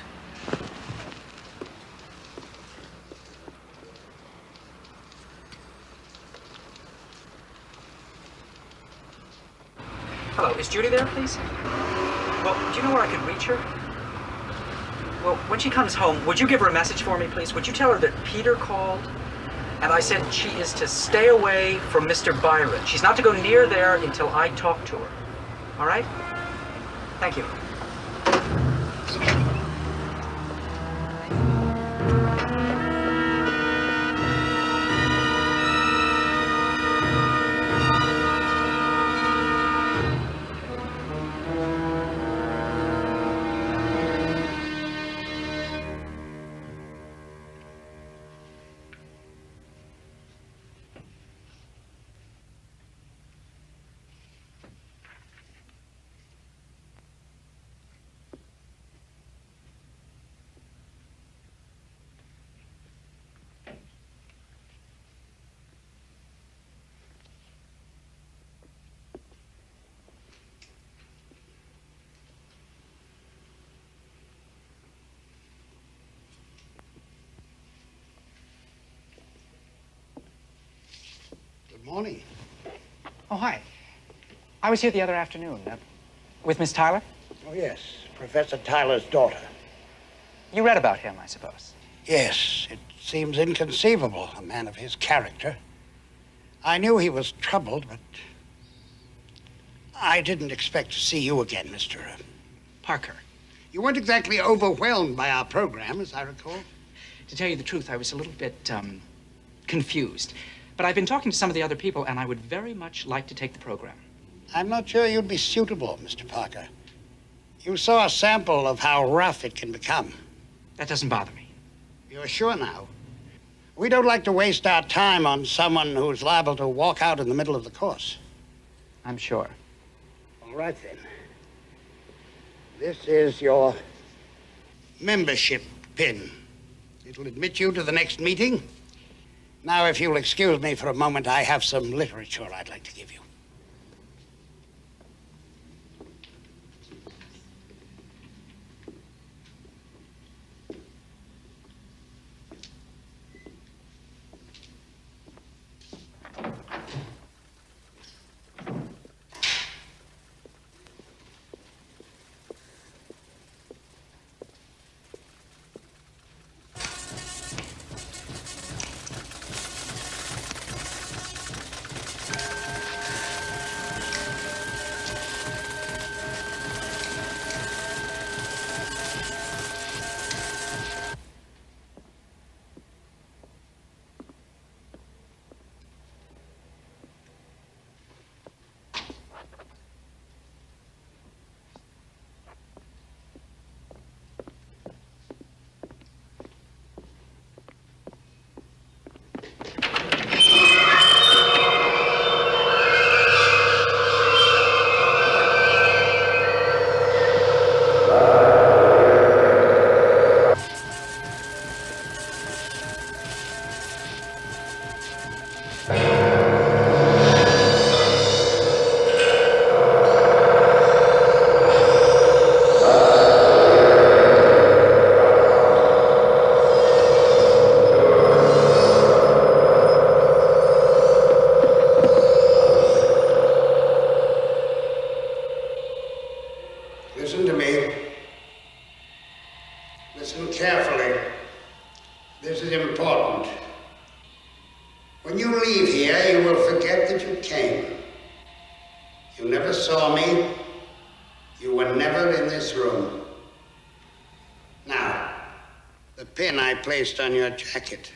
Hello, is Judy there, please? Well, do you know where I could reach her? Well, when she comes home, would you give her a message for me, please? Would you tell her that Peter called? And I said she is to stay away from Mr. Byron. She's not to go near there until I talk to her. All right? Thank you. Good morning. Oh, hi. I was here the other afternoon. With Miss Tyler? Oh, yes. Professor Tyler's daughter. You read about him, I suppose. Yes. It seems inconceivable, a man of his character. I knew he was troubled, but I didn't expect to see you again, Mr. Parker. You weren't exactly overwhelmed by our program, as I recall. To tell you the truth, I was a little bit, confused. But I've been talking to some of the other people, and I would very much like to take the program. I'm not sure you'd be suitable, Mr. Parker. You saw a sample of how rough it can become. That doesn't bother me. You're sure now? We don't like to waste our time on someone who's liable to walk out in the middle of the course. I'm sure. All right, then. This is your membership pin. It'll admit you to the next meeting. Now, if you'll excuse me for a moment, I have some literature I'd like to give you. Listen to me. Listen carefully. This is important. When you leave here, you will forget that you came. You never saw me. You were never in this room. Now, the pin I placed on your jacket.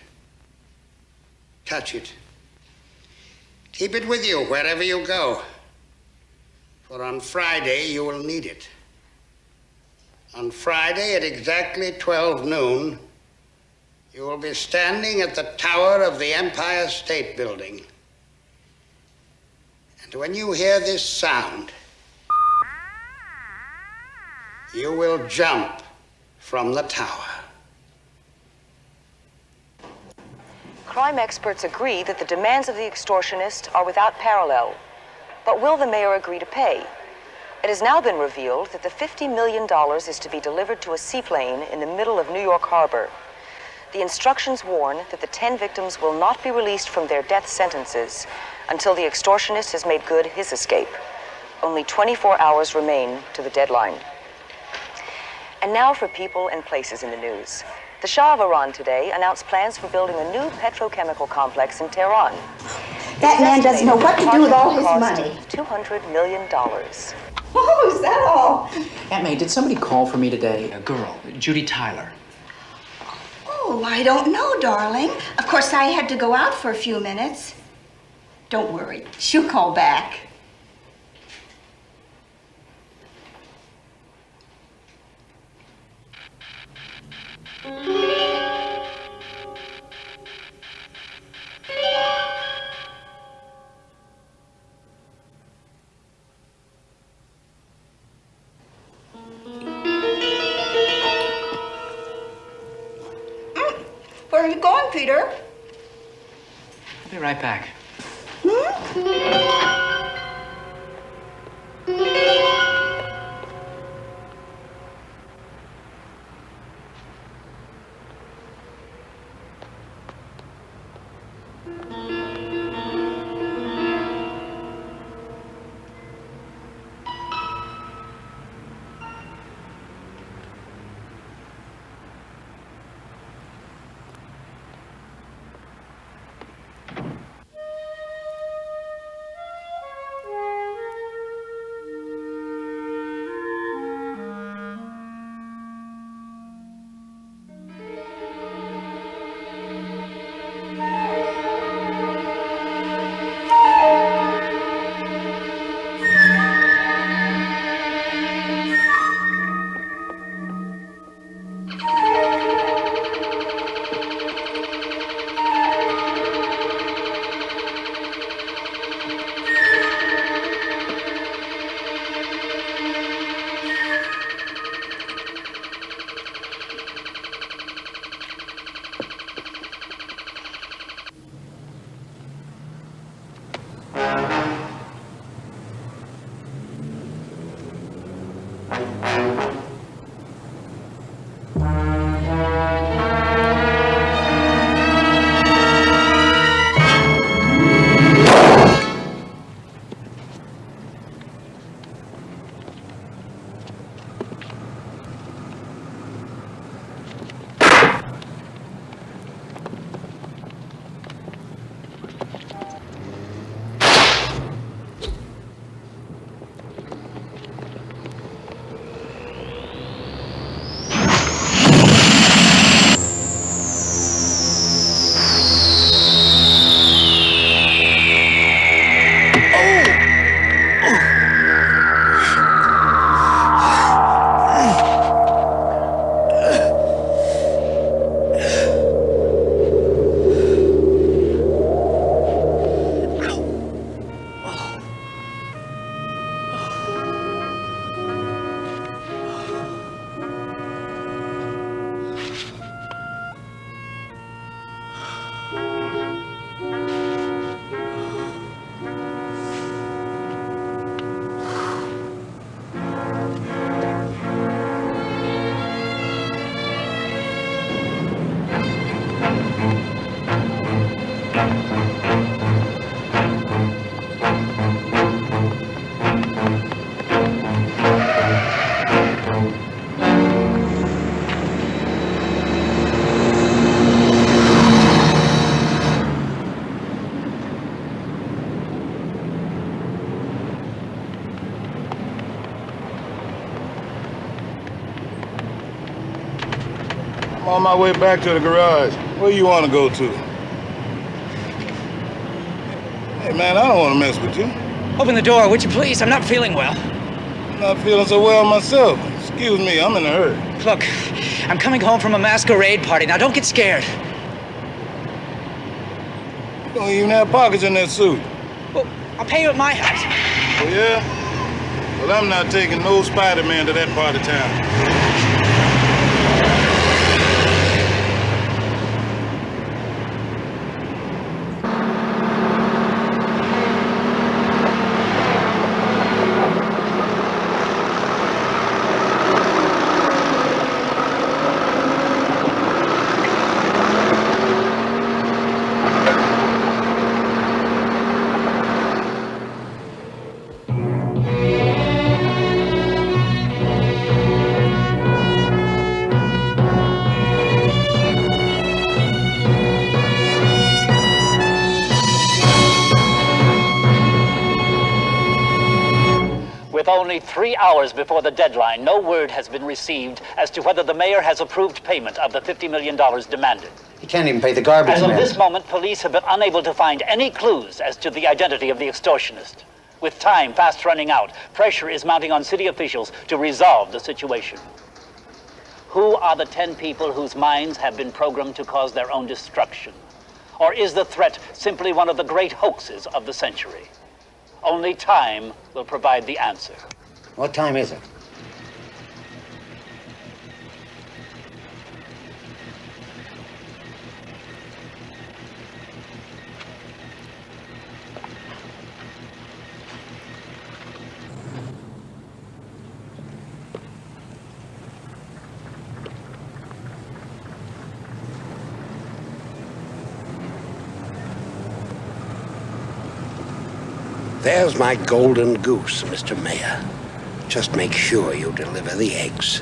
Touch it. Keep it with you wherever you go. For on Friday, you will need it. On Friday at exactly 12 noon, you will be standing at the tower of the Empire State Building. And when you hear this sound, you will jump from the tower. Crime experts agree that the demands of the extortionist are without parallel. But will the mayor agree to pay? It has now been revealed that the $50 million is to be delivered to a seaplane in the middle of New York Harbor. The instructions warn that the 10 victims will not be released from their death sentences until the extortionist has made good his escape. Only 24 hours remain to the deadline. And now for people and places in the news. The Shah of Iran today announced plans for building a new petrochemical complex in Tehran. That man doesn't know what to do with all his money. $200 million. Oh, is that all? Aunt May, did somebody call for me today? A girl, Judy Tyler. Oh, I don't know, darling. Of course, I had to go out for a few minutes. Don't worry, she'll call back. Where are you going, Peter? I'll be right back. On my way back to the garage. Where you want to go to? Hey, man, I don't want to mess with you. Open the door, would you please? I'm not feeling well. I'm not feeling so well myself. Excuse me, I'm in a hurry. Look, I'm coming home from a masquerade party. Now, don't get scared. You don't even have pockets in that suit. Well, I'll pay you at my house. Oh, yeah? Well, I'm not taking no Spiderman to that part of town. Only 3 hours before the deadline, no word has been received as to whether the mayor has approved payment of the $50 million demanded. He can't even pay the garbage As of man. this moment, police have been unable to find any clues as to the identity of the extortionist. With time fast running out, pressure is mounting on city officials to resolve the situation. Who are the 10 people whose minds have been programmed to cause their own destruction? Or is the threat simply one of the great hoaxes of the century? Only time will provide the answer. What time is it? There's my golden goose, Mr. Mayor. Just make sure you deliver the eggs.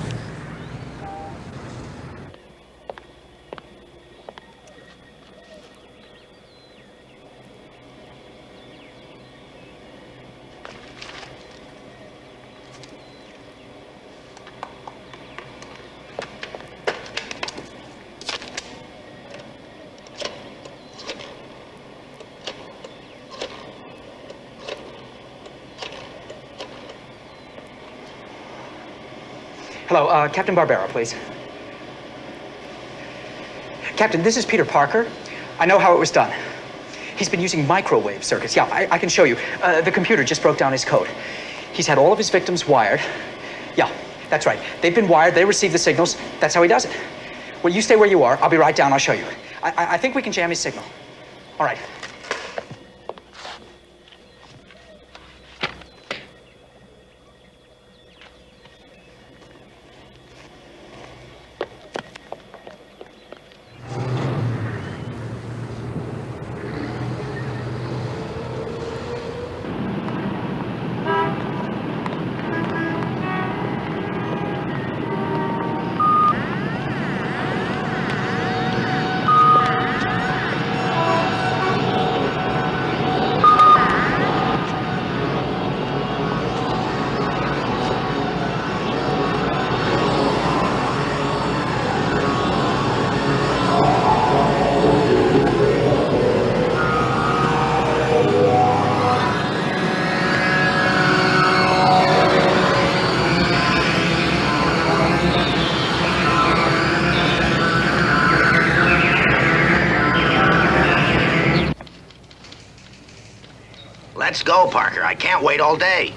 Hello, Captain Barbera, please. Captain, this is Peter Parker. I know how it was done. He's been using microwave circuits. Yeah, I can show you. The computer just broke down his code. He's had all of his victims wired. Yeah, that's right. They've been wired. They receive the signals. That's how he does it. Well, you stay where you are. I'll be right down. I'll show you. I think we can jam his signal. All right. Let's go, Parker. I can't wait all day.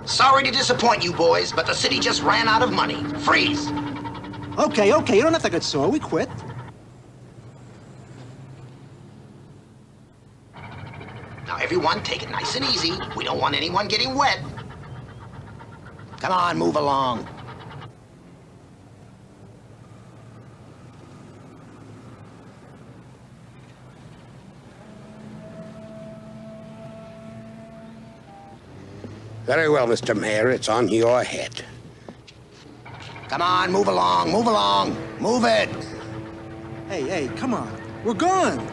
Sorry to disappoint you boys, but the city just ran out of money. Freeze! Okay, you don't have to get sore. We quit. Now, everyone, take it nice and easy. We don't want anyone getting wet. Come on, move along. Very well, Mr. Mayor, it's on your head. Come on, move along, move along. Move it. Hey, come on. We're going.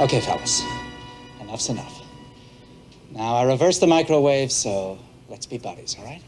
Okay, fellas, enough's enough. Now, I reversed the microwave, so let's be buddies, all right?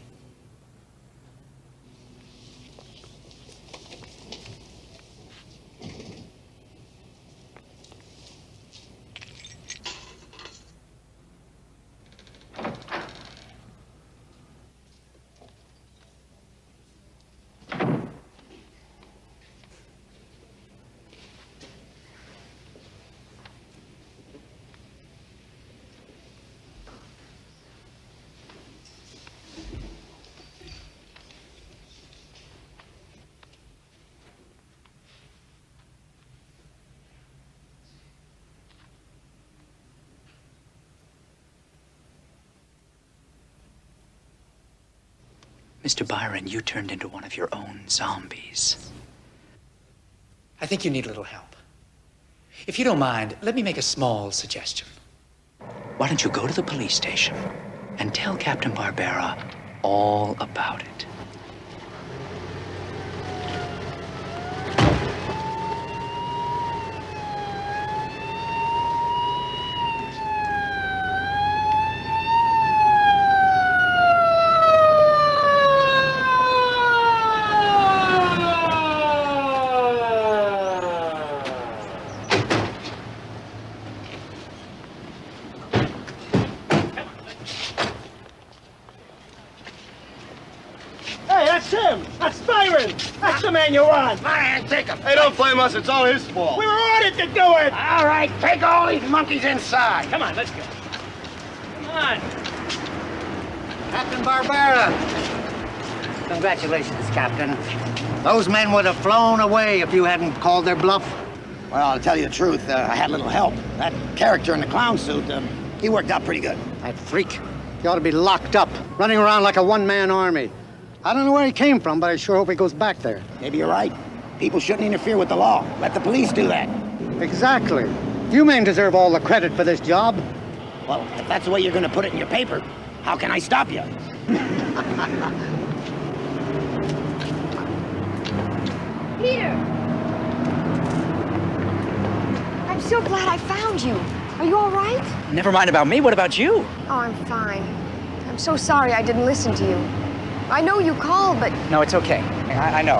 Mr. Byron, you turned into one of your own zombies. I think you need a little help. If you don't mind, let me make a small suggestion. Why don't you go to the police station and tell Captain Barbera all about it? You want? Man, take him. Hey, don't blame us. It's all his fault. We were ordered to do it. All right, take all these monkeys inside. Come on, let's go. Come on. Captain Barbera. Congratulations, Captain. Those men would have flown away if you hadn't called their bluff. Well, to tell you the truth, I had a little help. That character in the clown suit, he worked out pretty good. That freak. He ought to be locked up, running around like a one-man army. I don't know where he came from, but I sure hope he goes back there. Maybe you're right. People shouldn't interfere with the law. Let the police do that. Exactly. You men deserve all the credit for this job. Well, if that's the way you're going to put it in your paper, how can I stop you? Peter! I'm so glad I found you. Are you all right? Never mind about me. What about you? Oh, I'm fine. I'm so sorry I didn't listen to you. I know you called, but... No, it's okay. I know.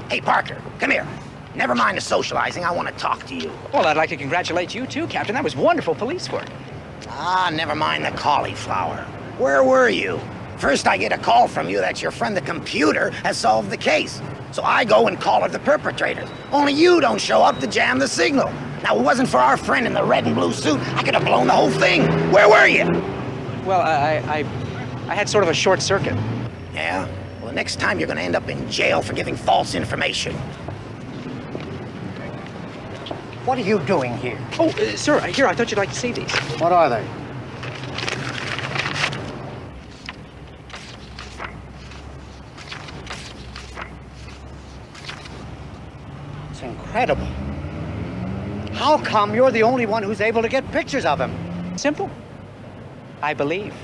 Hey, Parker, come here. Never mind the socializing. I want to talk to you. Well, I'd like to congratulate you, too, Captain. That was wonderful police work. Ah, never mind the cauliflower. Where were you? First, I get a call from you that your friend the computer has solved the case. So I go and call her the perpetrators. Only you don't show up to jam the signal. Now, if it wasn't for our friend in the red and blue suit, I could have blown the whole thing. Where were you? Well, I had sort of a short circuit. Yeah? Well, the next time you're going to end up in jail for giving false information. What are you doing here? Oh, sir, here, I thought you'd like to see these. What are they? It's incredible. How come you're the only one who's able to get pictures of him? Simple. I believe.